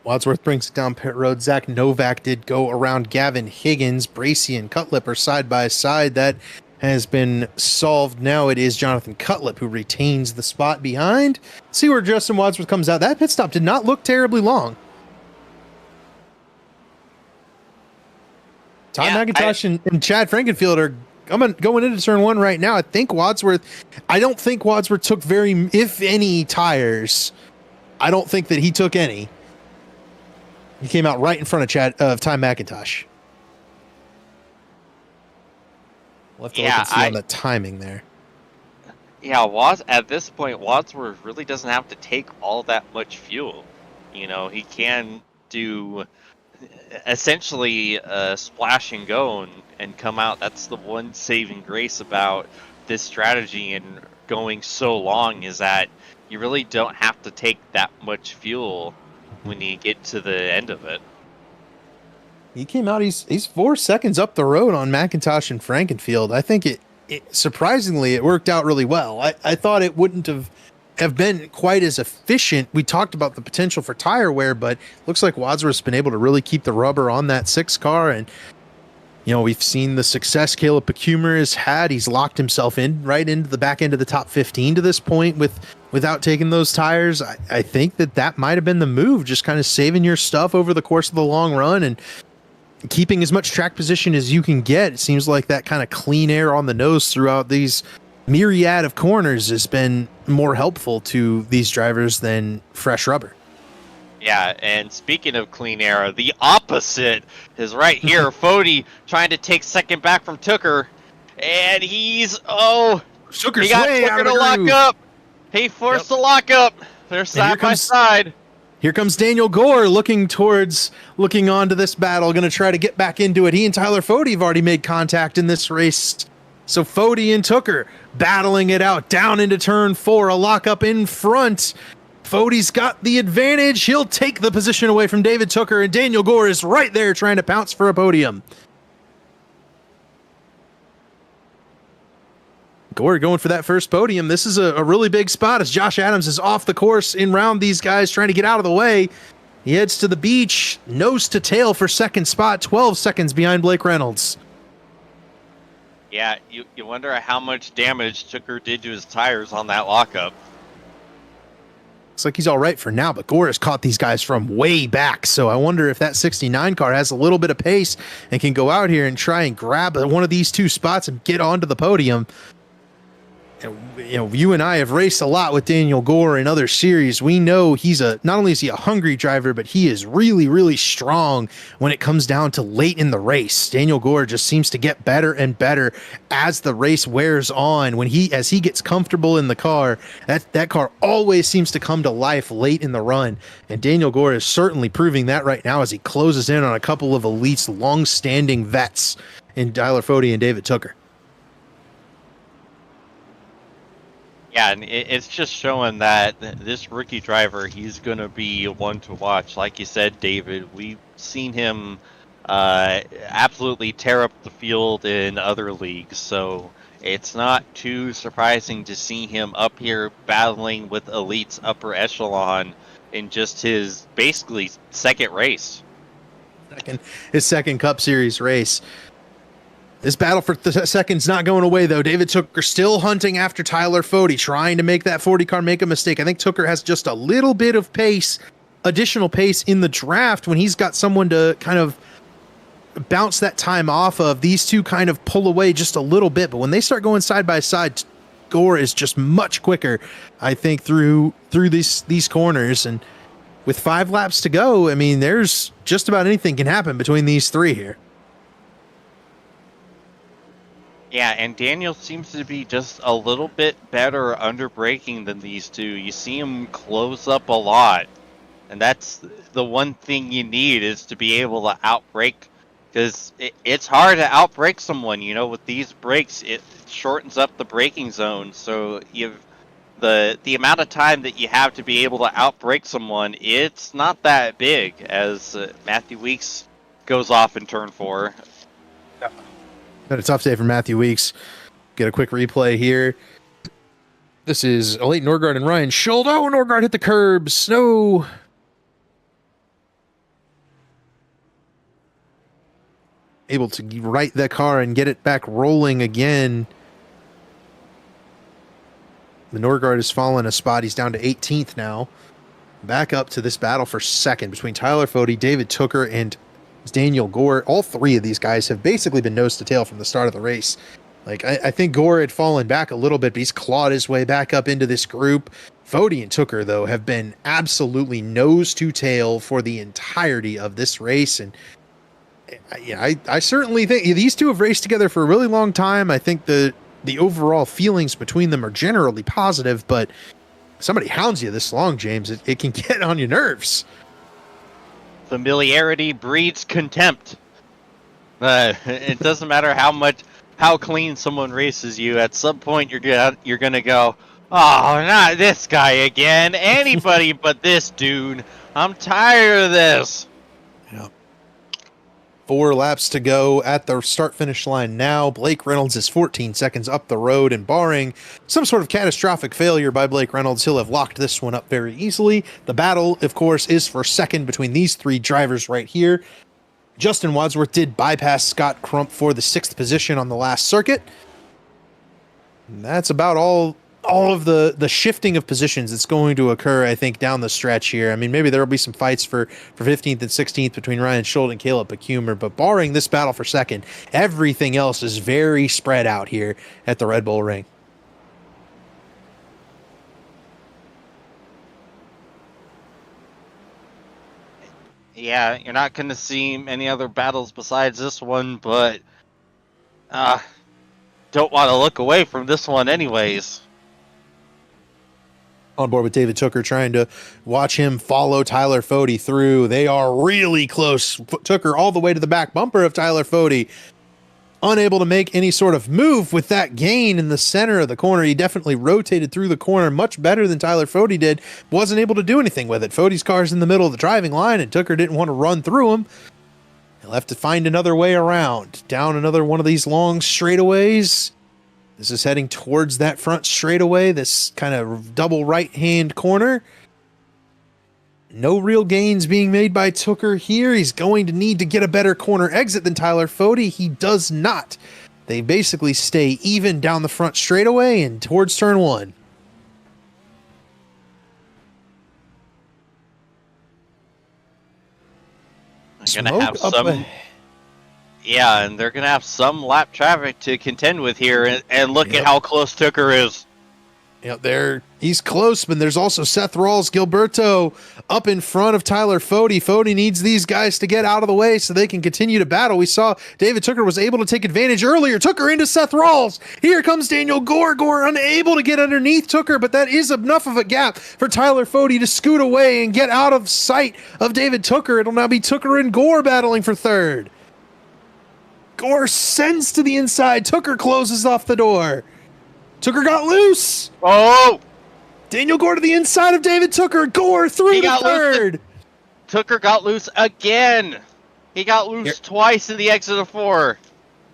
A: Wadsworth brings it down pit road. Zach Novak did go around Gavin Higgins. Bracey and Cutlip are side by side. That has been solved. Now it is Jonathan Cutlip who retains the spot behind. See where Justin Wadsworth comes out. That pit stop did not look terribly long. Todd McIntosh and Chad Frankenfield are going into turn one right now. I don't think Wadsworth took very, if any, tires. I don't think that he took any. He came out right in front of Ty McIntosh. We'll have to look and see on the timing there.
B: Yeah, at this point, Wadsworth really doesn't have to take all that much fuel. He can do essentially a splash and go and come out. That's the one saving grace about this strategy and going so long, is that you really don't have to take that much fuel when you get to the end of it.
A: He came out, he's 4 seconds up the road on McIntosh and Frankenfield. I think it surprisingly, it worked out really well. I thought it wouldn't have been quite as efficient. We talked about the potential for tire wear, but looks like Wadsworth's been able to really keep the rubber on that 6 car. And, we've seen the success Caleb Pecumer has had. He's locked himself in right into the back end of the top 15 to this point without taking those tires. I think that might have been the move, just kind of saving your stuff over the course of the long run and keeping as much track position as you can get. It seems like that kind of clean air on the nose throughout these myriad of corners has been more helpful to these drivers than fresh rubber.
B: Yeah, and speaking of clean air, the opposite is right here. Fody trying to take second back from Tooker, and he got Tooker to lock up. He forced the lock up. They're side by side.
A: Here comes Daniel Gore looking onto this battle, going to try to get back into it. He and Tyler Fody have already made contact in this race. So Fody and Tooker battling it out down into turn 4, a lockup in front. Fody's got the advantage. He'll take the position away from David Tooker, and Daniel Gore is right there trying to pounce for a podium. Gore going for that first podium. This is a really big spot as Josh Adams is off the course in round these guys trying to get out of the way. He heads to the beach, nose to tail for second spot, 12 seconds behind Blake Reynolds.
B: Yeah, you wonder how much damage Tooker did to his tires on that lockup.
A: Looks like he's all right for now, but Gore has caught these guys from way back, so I wonder if that 69 car has a little bit of pace and can go out here and try and grab one of these 2 spots and get onto the podium. You and I have raced a lot with Daniel Gore in other series. We know not only is he a hungry driver, but he is really, really strong when it comes down to late in the race. Daniel Gore just seems to get better and better as the race wears on. As he gets comfortable in the car, that car always seems to come to life late in the run. And Daniel Gore is certainly proving that right now as he closes in on a couple of Elite's long-standing vets in Tyler Fody and David Tooker.
B: Yeah, and it's just showing that this rookie driver, he's going to be one to watch. Like you said, David, we've seen him absolutely tear up the field in other leagues, so it's not too surprising to see him up here battling with Elite's upper echelon in just his basically second race.
A: His second Cup Series race. This battle for second's not going away, though. David Tooker still hunting after Tyler Fody, trying to make that 40 car make a mistake. I think Tooker has just a little bit of pace, additional pace in the draft when he's got someone to kind of bounce that time off of. These two kind of pull away just a little bit, but when they start going side by side, Gore is just much quicker, I think, through these corners. And with 5 laps to go, I mean, there's just about anything can happen between these 3 here.
B: Yeah, and Daniel seems to be just a little bit better under braking than these two. You see him close up a lot, and that's the one thing you need, is to be able to outbrake because it's hard to outbrake someone. With these brakes, it shortens up the braking zone, so you've the amount of time that you have to be able to outbrake someone. It's not that big, as Matthew Weeks goes off in turn 4.
A: Had a tough day for Matthew Weeks. Get a quick replay here. This is Elite Norgard and Ryan Schuld. Oh, Norgard hit the curbs. No. Able to right the car and get it back rolling again. The Norgard has fallen a spot. He's down to 18th now. Back up to this battle for second between Tyler Fode, David Tooker, and Daniel Gore. All three of these guys have basically been nose to tail from the start of the race. Like, I think Gore had fallen back a little bit, but he's clawed his way back up into this group. Fode and Tooker, though, have been absolutely nose to tail for the entirety of this race. And I certainly think these two have raced together for a really long time. I think the overall feelings between them are generally positive, but somebody hounds you this long, James, it can get on your nerves.
B: Familiarity breeds contempt. It doesn't matter how clean someone races you. At some point, you're gonna go, oh, not this guy again. Anybody but this dude. I'm tired of this.
A: Yeah. 4 laps to go at the start-finish line now. Blake Reynolds is 14 seconds up the road, and barring some sort of catastrophic failure by Blake Reynolds, he'll have locked this one up very easily. The battle, of course, is for second between these 3 drivers right here. Justin Wadsworth did bypass Scott Crump for the 6th position on the last circuit. And that's about all of the shifting of positions that's going to occur, I think, down the stretch here. I mean, maybe there will be some fights for 15th and 16th between Ryan Schuld and Caleb Pacumer, but barring this battle for second, everything else is very spread out here at the Red Bull Ring.
B: Yeah, you're not going to see many other battles besides this one, but don't want to look away from this one anyways.
A: On board with David Tooker, trying to watch him follow Tyler Fode through. They are really close. Tooker all the way to the back bumper of Tyler Fode. Unable to make any sort of move with that gain in the center of the corner. He definitely rotated through the corner much better than Tyler Fode did. Wasn't able to do anything with it. Fode's car's in the middle of the driving line, and Tooker didn't want to run through him. He'll have to find another way around. Down another one of these long straightaways. This is heading towards that front straightaway, this kind of double right-hand corner. No real gains being made by Tooker here. He's going to need to get a better corner exit than Tyler Fode. He does not. They basically stay even down the front straightaway and towards turn 1.
B: They're gonna have some. Yeah, and they're going to have some lap traffic to contend with here, and look at how close Tooker is.
A: Yeah, he's close, but there's also Seth Rawls, Gilberto up in front of Tyler Fode. Fode needs these guys to get out of the way so they can continue to battle. We saw David Tooker was able to take advantage earlier. Tooker into Seth Rawls. Here comes Daniel Gore. Gore unable to get underneath Tooker, but that is enough of a gap for Tyler Fode to scoot away and get out of sight of David Tooker. It'll now be Tooker and Gore battling for third. Gore sends to the inside. Tooker closes off the door. Tooker got loose.
B: Oh!
A: Daniel Gore to the inside of David Tooker. Gore through to third.
B: Tooker got loose again. He got loose twice in the exit of 4.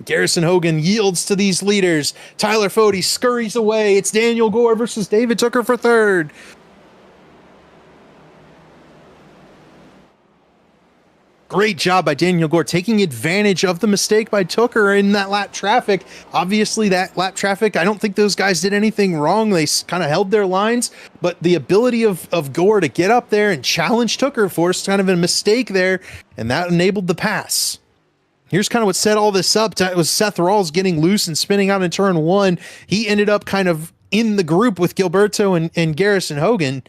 A: Garrison Hogan yields to these leaders. Tyler Fode scurries away. It's Daniel Gore versus David Tooker for third. Great job by Daniel Gore taking advantage of the mistake by Tooker in that lap traffic. Obviously, that lap traffic, I don't think those guys did anything wrong. They kind of held their lines, but the ability of Gore to get up there and challenge Tooker forced kind of a mistake there, and that enabled the pass. Here's kind of what set all this up. It was Seth Rawls getting loose and spinning out in turn 1. He ended up kind of in the group with Gilberto and Garrison Hogan.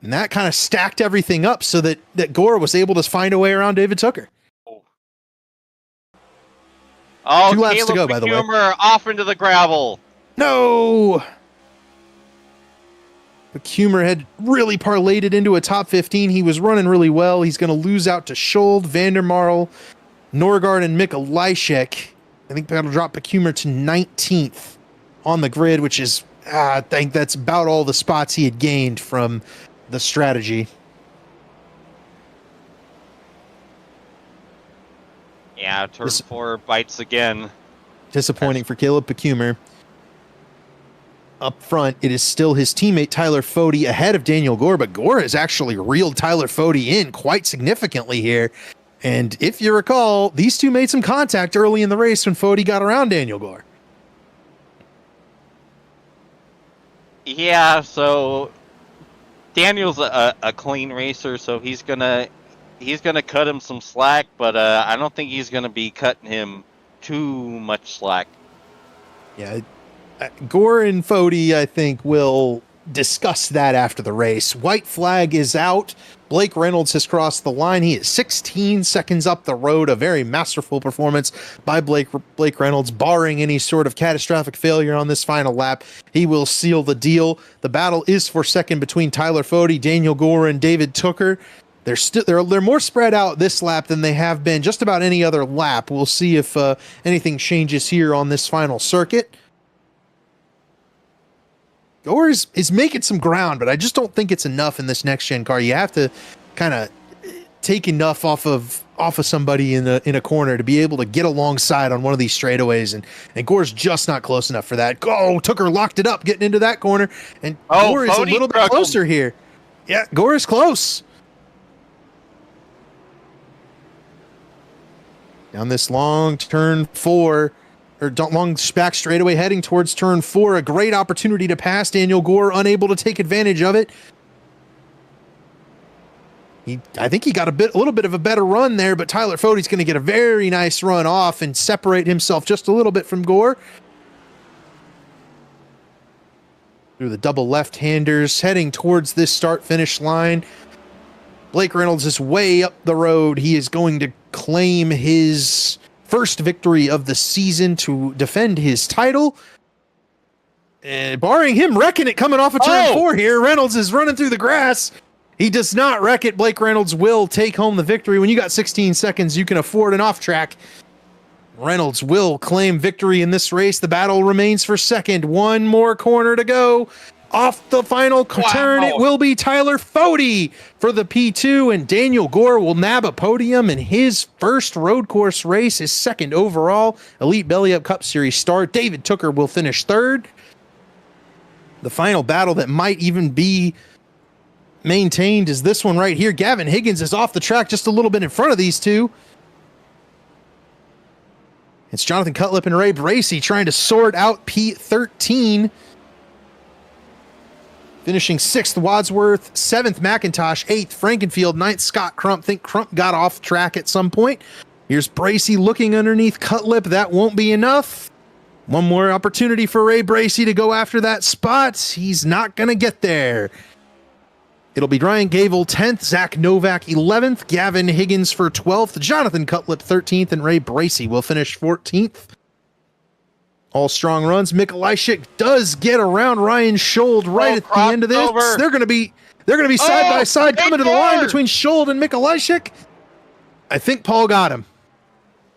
A: And that kind of stacked everything up so that Gore was able to find a way around David Tooker.
B: Oh,
A: 2 laps
B: Caleb
A: to go, by the way.
B: Off into the gravel.
A: No! Pacumer had really parlayed it into a top 15. He was running really well. He's going to lose out to Schuld, Vandermarl, Norgard and Mikolajczyk. I think that'll drop Becumer to 19th on the grid, which is, I think that's about all the spots he had gained from the strategy.
B: Yeah, turn 4 bites again.
A: Disappointing for Caleb Becumer. Up front, it is still his teammate Tyler Fode ahead of Daniel Gore, but Gore has actually reeled Tyler Fode in quite significantly here. And if you recall, these two made some contact early in the race when Fode got around Daniel Gore.
B: Yeah, so Daniel's a clean racer, so he's gonna cut him some slack, but I don't think he's gonna be cutting him too much slack.
A: Yeah, Gore and Fode, I think, will discuss that after the race. White flag is out. Blake Reynolds has crossed the line. He is 16 seconds up the road. A very masterful performance by Blake Reynolds, barring any sort of catastrophic failure on this final lap. He will seal the deal. The battle is for second between Tyler Fode, Daniel Gore, and David Tucker. They're more spread out this lap than they have been just about any other lap. We'll see if anything changes here on this final circuit. Gore is making some ground, but I just don't think it's enough in this next gen car. You have to kind of take enough off of somebody in a corner to be able to get alongside on one of these straightaways, and Gore's just not close enough for that. Tucker locked it up, getting into that corner, and Gore is a little bit closer here. Yeah, Gore is close. Down this long turn 4. Long back straightaway heading towards turn 4. A great opportunity to pass Daniel Gore, unable to take advantage of it. I think he got a little bit of a better run there, but Tyler Fode's going to get a very nice run off and separate himself just a little bit from Gore. Through the double left-handers, heading towards this start-finish line. Blake Reynolds is way up the road. He is going to claim his first victory of the season to defend his title. And barring him wrecking it coming off of turn 4 here, Reynolds is running through the grass. He does not wreck it. Blake Reynolds will take home the victory. When you got 16 seconds, you can afford an off track. Reynolds will claim victory in this race. The battle remains for second. One more corner to go. Off the final turn, it will be Tyler Fode for the P2, and Daniel Gore will nab a podium in his first road course race, his second overall Elite Belly Up Cup Series start. David Tucker will finish third. The final battle that might even be maintained is this one right here. Gavin Higgins is off the track just a little bit in front of these two. It's Jonathan Cutlip and Ray Bracey trying to sort out P13. Finishing 6th, Wadsworth. 7th, McIntosh. 8th, Frankenfield. 9th, Scott Crump. Think Crump got off track at some point. Here's Bracey looking underneath Cutlip. That won't be enough. One more opportunity for Ray Bracey to go after that spot. He's not going to get there. It'll be Ryan Gable 10th, Zach Novak 11th, Gavin Higgins for 12th, Jonathan Cutlip 13th, and Ray Bracey will finish 14th. All strong runs. Mikolajczyk does get around Ryan Schold right at the end of this. Over. They're going to be side by side coming to the line between Schold and Mikolajczyk. I think Paul got him.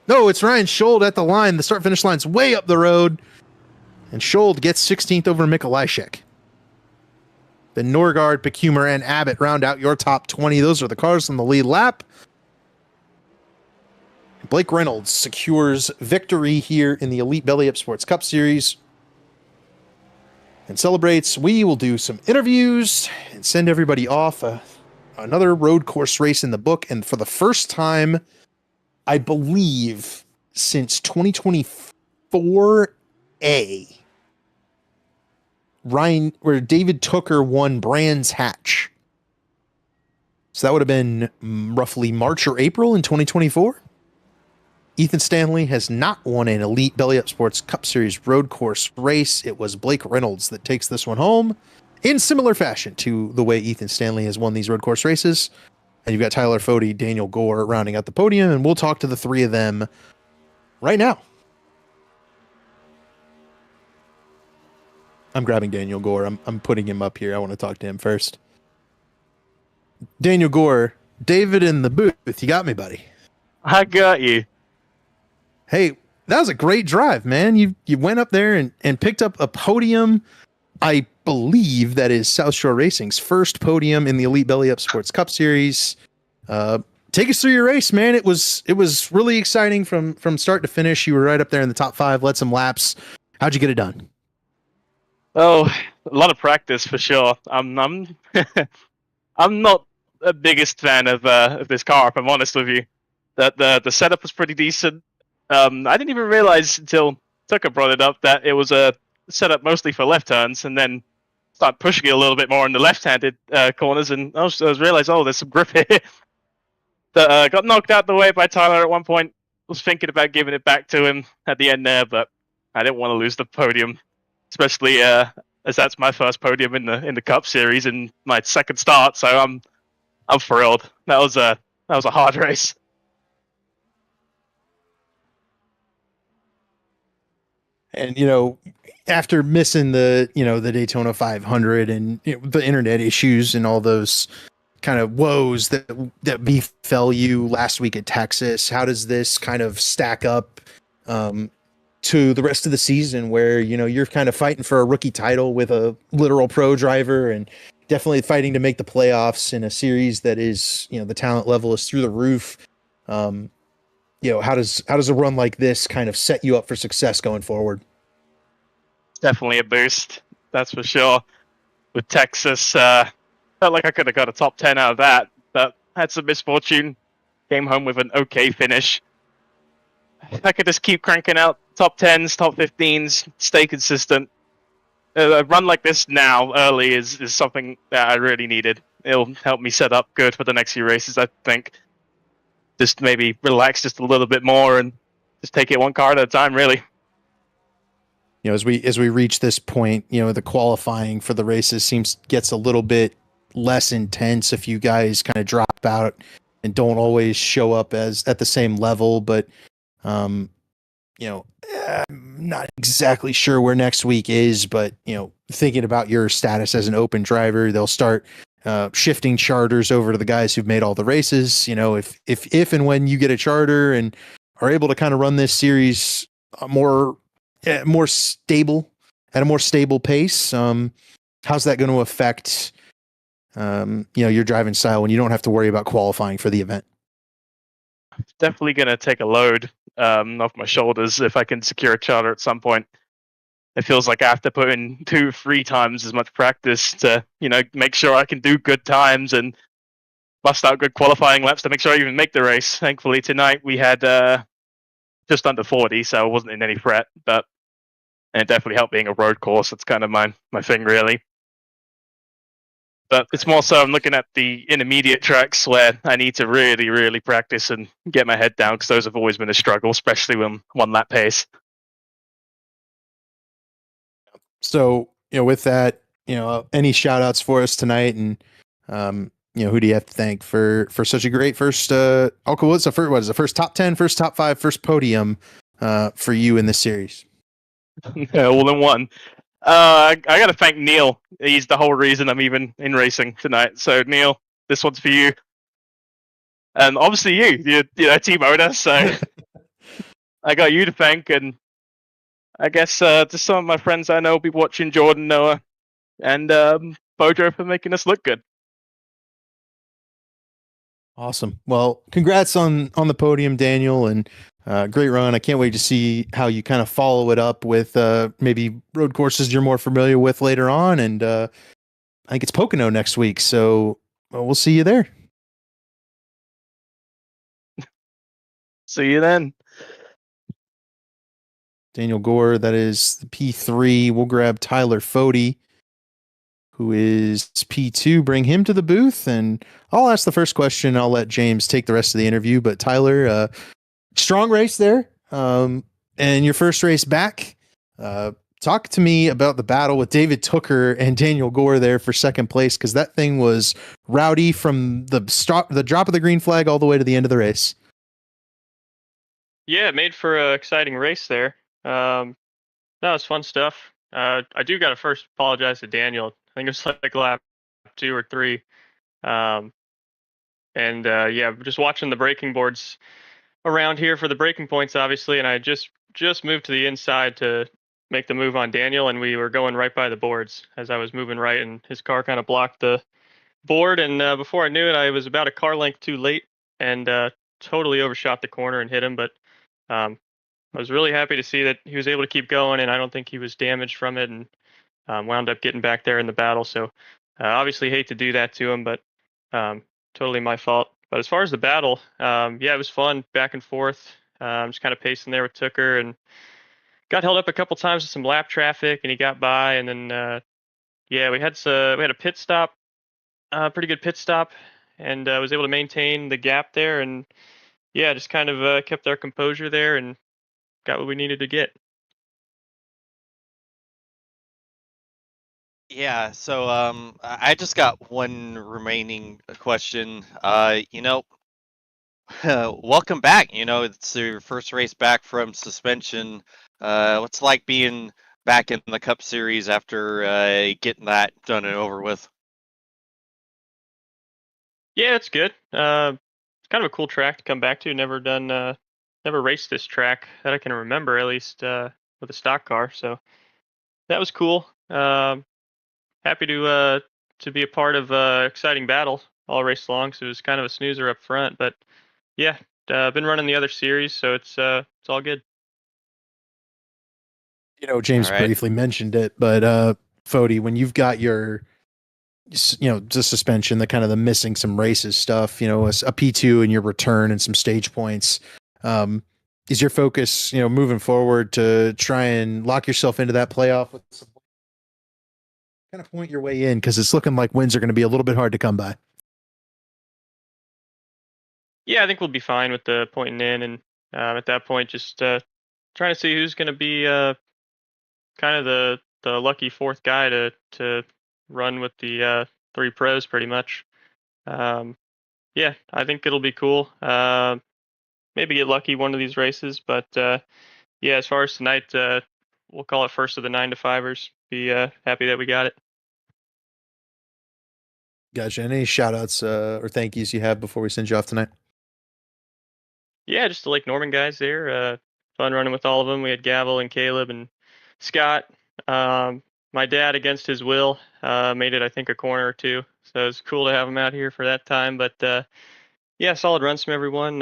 A: No, it's Ryan Schold at the line. The start finish line's way up the road, and Schold gets 16th over Mikolajczyk. Then Norgard, Becumer, and Abbott round out your top 20. Those are the cars on the lead lap. Blake Reynolds secures victory here in the Elite Belly Up Sports Cup Series and celebrates. We will do some interviews and send everybody off. Another road course race in the book. And for the first time, I believe, since 2024A, where David Tucker won Brands Hatch. So that would have been roughly March or April in 2024. Ethan Stanley has not won an Elite Belly Up Sports Cup Series road course race. It was Blake Reynolds that takes this one home in similar fashion to the way Ethan Stanley has won these road course races. And you've got Tyler Fode, Daniel Gore rounding out the podium, and we'll talk to the three of them right now. I'm grabbing Daniel Gore. I'm putting him up here. I want to talk to him first. Daniel Gore, David in the booth. You got me, buddy.
B: I got you.
A: Hey, that was a great drive, man. You went up there and picked up a podium. I believe that is South Shore Racing's first podium in the Elite Belly Up Sports Cup Series. Take us through your race, man. It was really exciting from start to finish. You were right up there in the top 5, led some laps. How'd you get it done?
F: Oh, a lot of practice for sure. I'm I'm not the biggest fan of this car, if I'm honest with you. That the setup was pretty decent. I didn't even realize until Tucker brought it up that it was a setup mostly for left turns, and then start pushing it a little bit more in the left-handed corners, and I was realized, oh, there's some grip here. That got knocked out the way by Tyler at one point. Was thinking about giving it back to him at the end there, but I didn't want to lose the podium, especially as that's my first podium in the Cup Series and my second start. So I'm thrilled. That was a hard race.
A: And after missing the the Daytona 500 and the internet issues and all those kind of woes that befell you last week at Texas, how does this kind of stack up to the rest of the season, where you're kind of fighting for a rookie title with a literal pro driver and definitely fighting to make the playoffs in a series that is the talent level is through the roof? How does a run like this kind of set you up for success going forward?
F: Definitely a boost, that's for sure. With Texas, felt like I could have got a top 10 out of that, but had some misfortune. Came home with an okay finish. I could just keep cranking out top 10s, top 15s, stay consistent. A run like this now, early, is something that I really needed. It'll help me set up good for the next few races, I think. Just maybe relax just a little bit more and just take it one car at a time, really.
A: As we reach this point, the qualifying for the races gets a little bit less intense if you guys kind of drop out and don't always show up at the same level. But I'm not exactly sure where next week is, but thinking about your status as an open driver, they'll start shifting charters over to the guys who've made all the races. If and when you get a charter and are able to kind of run this series more stable at a more stable pace, how's that going to affect your driving style when you don't have to worry about qualifying for the event?
F: Definitely going to take a load off my shoulders if I can secure a charter at some point. It feels like I have to put in 2-3 times as much practice to, make sure I can do good times and bust out good qualifying laps to make sure I even make the race. Thankfully, tonight we had just under 40, so I wasn't in any fret. And it definitely helped being a road course. That's kind of my thing, really. But it's more so I'm looking at the intermediate tracks where I need to really, really practice and get my head down, because those have always been a struggle, especially when one lap pace.
A: So, with that, any shout outs for us tonight, and who do you have to thank for such a great first what's the first top 10, first top 5, first podium for you in this series?
F: All in one. I got to thank Neil. He's the whole reason I'm even in racing tonight. So Neil, this one's for you. And obviously you're team owner, so I got you to thank, and I guess just some of my friends I know will be watching, Jordan, Noah, and Bojo, for making us look good.
A: Awesome. Well, congrats on the podium, Daniel, and great run. I can't wait to see how you kind of follow it up with maybe road courses you're more familiar with later on. And I think it's Pocono next week, so we'll see you there.
F: See you then.
A: Daniel Gore, that is the P3. We'll grab Tyler Fody, who is P2. Bring him to the booth, and I'll ask the first question. I'll let James take the rest of the interview. But Tyler, strong race there, and your first race back. Talk to me about the battle with David Tucker and Daniel Gore there for second place, because that thing was rowdy from the drop of the green flag all the way to the end of the race.
G: Yeah, it made for an exciting race there. That was fun stuff. I do got to first apologize to Daniel. I think it was like lap 2 or 3. Yeah, just watching the braking boards around here for the breaking points, obviously, and I just moved to the inside to make the move on Daniel, and we were going right by the boards as I was moving right, and his car kind of blocked the board, and before I knew it, I was about a car length too late and totally overshot the corner and hit him. But I was really happy to see that he was able to keep going, and I don't think he was damaged from it, and wound up getting back there in the battle. So obviously hate to do that to him, but totally my fault. But as far as the battle, yeah, it was fun, back and forth. Just kind of pacing there with Tooker, and got held up a couple times with some lap traffic, and he got by. And then yeah, we had a pit stop, pretty good pit stop, and was able to maintain the gap there. And yeah, just kind of kept our composure there and got what we needed to get.
B: Yeah, so I just got one remaining question. Welcome back. It's your first race back from suspension. What's it like being back in the Cup Series after getting that done and over with?
G: Yeah, it's good. It's kind of a cool track to come back to. Never raced this track that I can remember, at least with a stock car. So that was cool. Happy to be a part of exciting battle all race long. So it was kind of a snoozer up front, but yeah, been running the other series, so it's all good.
A: James
B: All right.
A: briefly mentioned it, but Fody, when you've got your the suspension, the missing some races stuff, a P2 in your return and some stage points, is your focus, moving forward to try and lock yourself into that playoff with some kind of point your way in, because it's looking like wins are going to be a little bit hard to come by?
G: Yeah, I think we'll be fine with the pointing in, and at that point, just trying to see who's going to be kind of the lucky fourth guy to run with the three pros, pretty much. Yeah, I think it'll be cool. Maybe get lucky one of these races, but yeah, as far as tonight, we'll call it first of the 9 to 5ers. Be happy that we got it.
A: Gotcha. Any shout outs or thank yous you have before we send you off tonight?
G: Yeah, just the Lake Norman guys there. Fun running with all of them. We had Gavel and Caleb and Scott. My dad, against his will, made it, I think, a corner or two. So it was cool to have him out here for that time. But yeah, solid runs from everyone.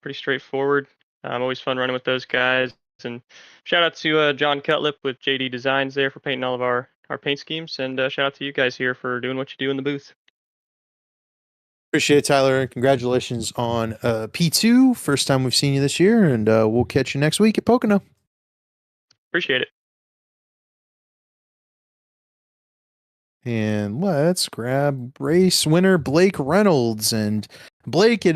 G: Pretty straightforward. Always fun running with those guys. And shout out to John Cutlip with JD Designs there for painting all of our paint schemes. And shout out to you guys here for doing what you do in the booth.
A: Appreciate it, Tyler, and congratulations on P2. First time we've seen you this year, and we'll catch you next week at Pocono.
G: Appreciate it.
A: And let's grab race winner Blake Reynolds. And Blake, it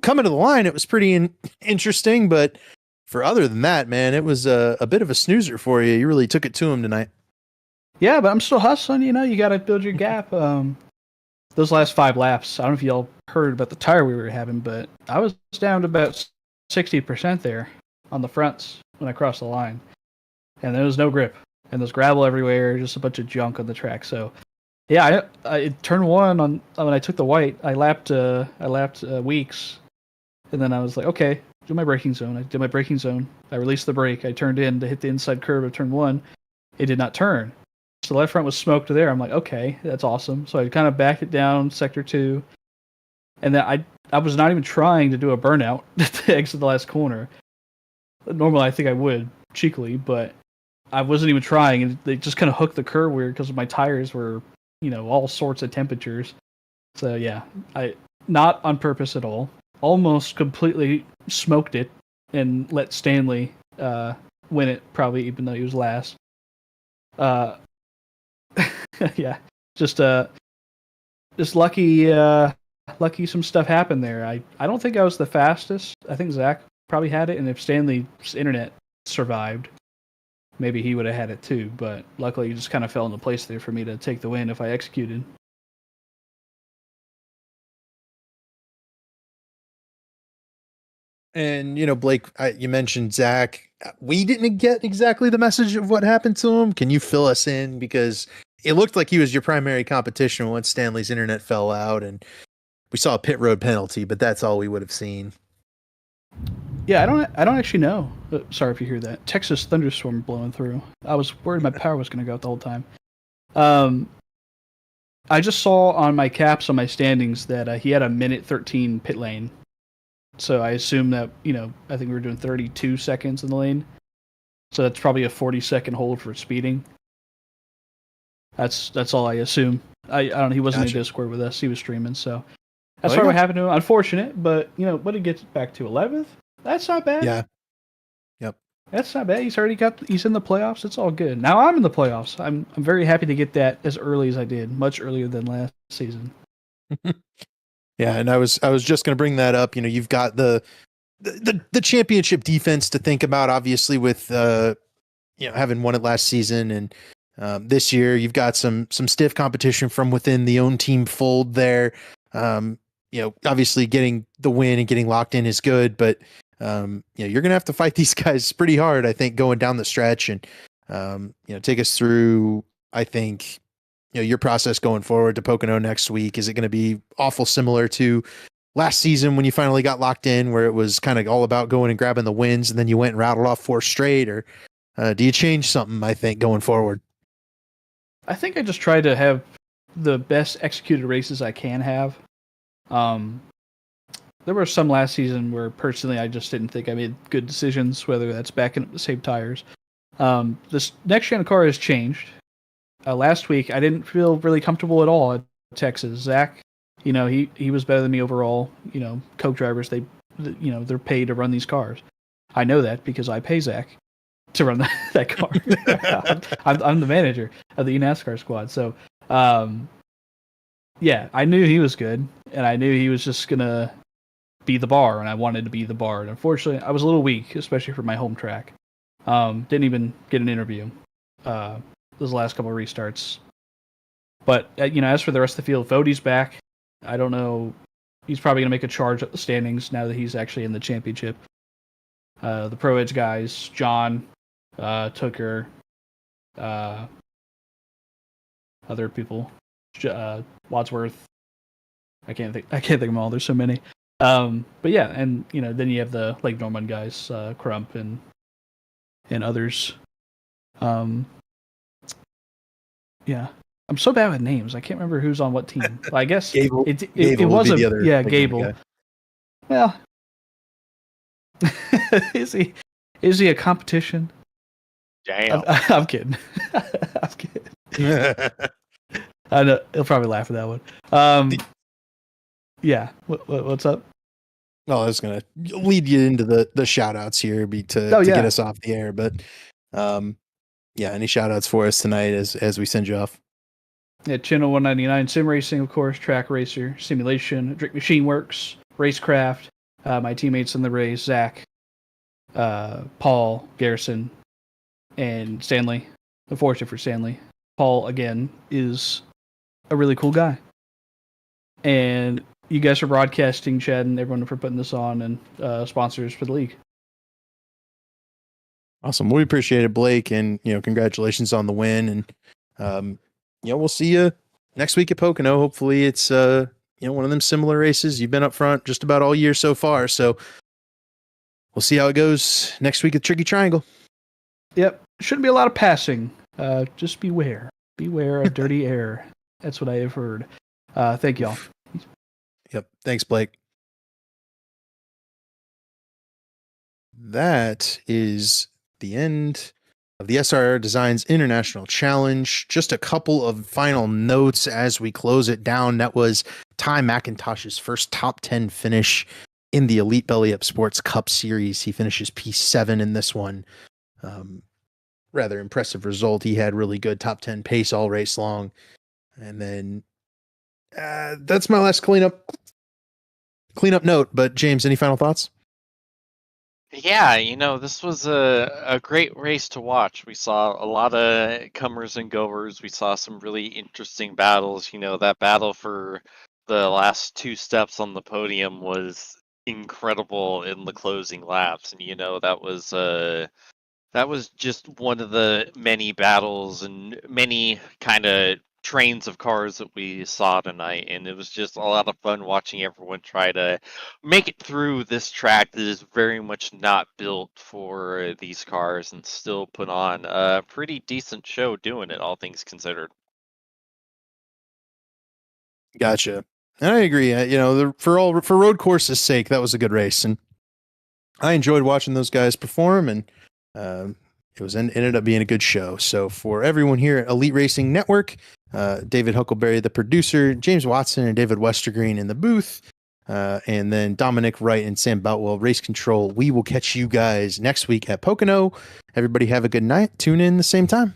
A: coming to the line, it was pretty interesting, but for other than that, man, it was a bit of a snoozer for you. You really took it to him tonight.
H: Yeah, but I'm still hustling. You got to build your gap. Those last 5 laps, I don't know if y'all heard about the tire we were having, but I was down to about 60% there on the fronts when I crossed the line, and there was no grip, and there's gravel everywhere, just a bunch of junk on the track. So, yeah, I turn 1 on when I took the white. I lapped Weeks, and then I was like, okay, do my braking zone. I did my braking zone. I released the brake. I turned in to hit the inside curve of turn 1. It did not turn. So the left front was smoked there. I'm like, okay, that's awesome. So I kind of backed it down sector 2. And then I was not even trying to do a burnout to exit the last corner. Normally I think I would, cheekily, but I wasn't even trying. And they just kind of hooked the curve weird because my tires were, all sorts of temperatures. So yeah, I not on purpose at all. Almost completely smoked it and let Stanley win it, probably, even though he was last. Yeah, just lucky some stuff happened there. I don't think I was the fastest. I think Zach probably had it, and if Stanley's internet survived, maybe he would have had it too. But luckily, it just kind of fell into place there for me to take the win if I executed.
A: And, Blake, you mentioned Zach. We didn't get exactly the message of what happened to him. Can you fill us in? Because it looked like he was your primary competition once Stanley's internet fell out, and we saw a pit road penalty, but that's all we would have seen.
H: Yeah, I don't actually know. Sorry if you hear that Texas thunderstorm blowing through. I was worried my power was going to go out the whole time. I just saw on my caps on my standings that he had a minute 13 pit lane. So I assume that, I think we were doing 32 seconds in the lane. So that's probably a 40-second hold for speeding. That's all I assume. I don't know. He wasn't in Discord with us. He was streaming, so that's probably what happened to him. Unfortunate, but what did he get back to 11th? That's not bad.
A: Yeah. Yep.
H: That's not bad. He's in the playoffs. It's all good. Now I'm in the playoffs. I'm very happy to get that as early as I did, much earlier than last season.
A: Yeah, and I was just going to bring that up. You've got the championship defense to think about, obviously, with having won it last season, and this year you've got some stiff competition from within the own team fold there. Obviously getting the win and getting locked in is good, but you're going to have to fight these guys pretty hard, I think, going down the stretch, and take us through, I think, your process going forward to Pocono next week. Is it going to be awful similar to last season when you finally got locked in, where it was kind of all about going and grabbing the wins, and then you went and rattled off 4 straight, or do you change something, I think, going forward?
H: I think I just try to have the best executed races I can have. There were some last season where personally I just didn't think I made good decisions, whether that's backing up the same tires. This next gen car has changed. Last week I didn't feel really comfortable at all at Texas. Zach, he was better than me overall. Coke drivers, they're paid to run these cars. I know that because I pay Zach to run that car. I'm the manager of the NASCAR squad. So, yeah, I knew he was good, and I knew he was just gonna be the bar, and I wanted to be the bar. And unfortunately, I was a little weak, especially for my home track. Didn't even get an interview those last couple of restarts. But as for the rest of the field, Vody's back. I don't know. He's probably gonna make a charge at the standings now that he's actually in the championship. The Pro Edge guys, John, Tucker, other people, Wadsworth. I can't think of them all. There's so many. But yeah, and then you have the Lake Norman guys, Crump and others. Yeah, I'm so bad with names. I can't remember who's on what team. I guess
A: Gable,
H: it was Gable. Well, is he a competition?
B: Damn.
H: I'm kidding. I'm kidding. I know he'll probably laugh at that one. Yeah. What's up?
A: Well, I was gonna lead you into the shout outs here to get us off the air, but any shout outs for us tonight as we send you off?
H: Yeah, Channel 199 Sim Racing, of course, Track Racer, Simulation, Drink Machine Works, Racecraft, my teammates in the race, Zach, Paul, Garrison, and Stanley. Unfortunate for Stanley. Paul, again, is a really cool guy. And you guys are broadcasting, Chad, and everyone for putting this on, and sponsors for the league.
A: Awesome. We appreciate it, Blake, and congratulations on the win. And we'll see you next week at Pocono. Hopefully it's one of them similar races. You've been up front just about all year so far, so we'll see how it goes next week at Tricky Triangle.
H: Yep. Shouldn't be a lot of passing. Just beware. Beware of dirty air. That's what I have heard. Thank y'all.
A: Yep. Thanks, Blake. That is the end of the SRR Designs International Challenge. Just a couple of final notes as we close it down. That was Ty McIntosh's first top 10 finish in the Elite Belly Up Sports Cup Series. He finishes P7 in this one. Rather impressive result. He had really good top 10 pace all race long. And then that's my last cleanup note. But James, any final thoughts?
B: Yeah, this was a great race to watch. We saw a lot of comers and goers. We saw some really interesting battles. That battle for the last 2 steps on the podium was incredible in the closing laps. And, that was just one of the many battles and many kind of trains of cars that we saw tonight, and it was just a lot of fun watching everyone try to make it through this track that is very much not built for these cars, and still put on a pretty decent show doing it, all things considered.
A: Gotcha. And I agree. For road course's sake, that was a good race, and I enjoyed watching those guys perform, and ended up being a good show. So for everyone here at Elite Racing Network, David Huckleberry, the producer, James Watson and David Westergreen in the booth, and then Dominic Wright and Sam Boutwell, Race Control. We will catch you guys next week at Pocono. Everybody have a good night. Tune in the same time.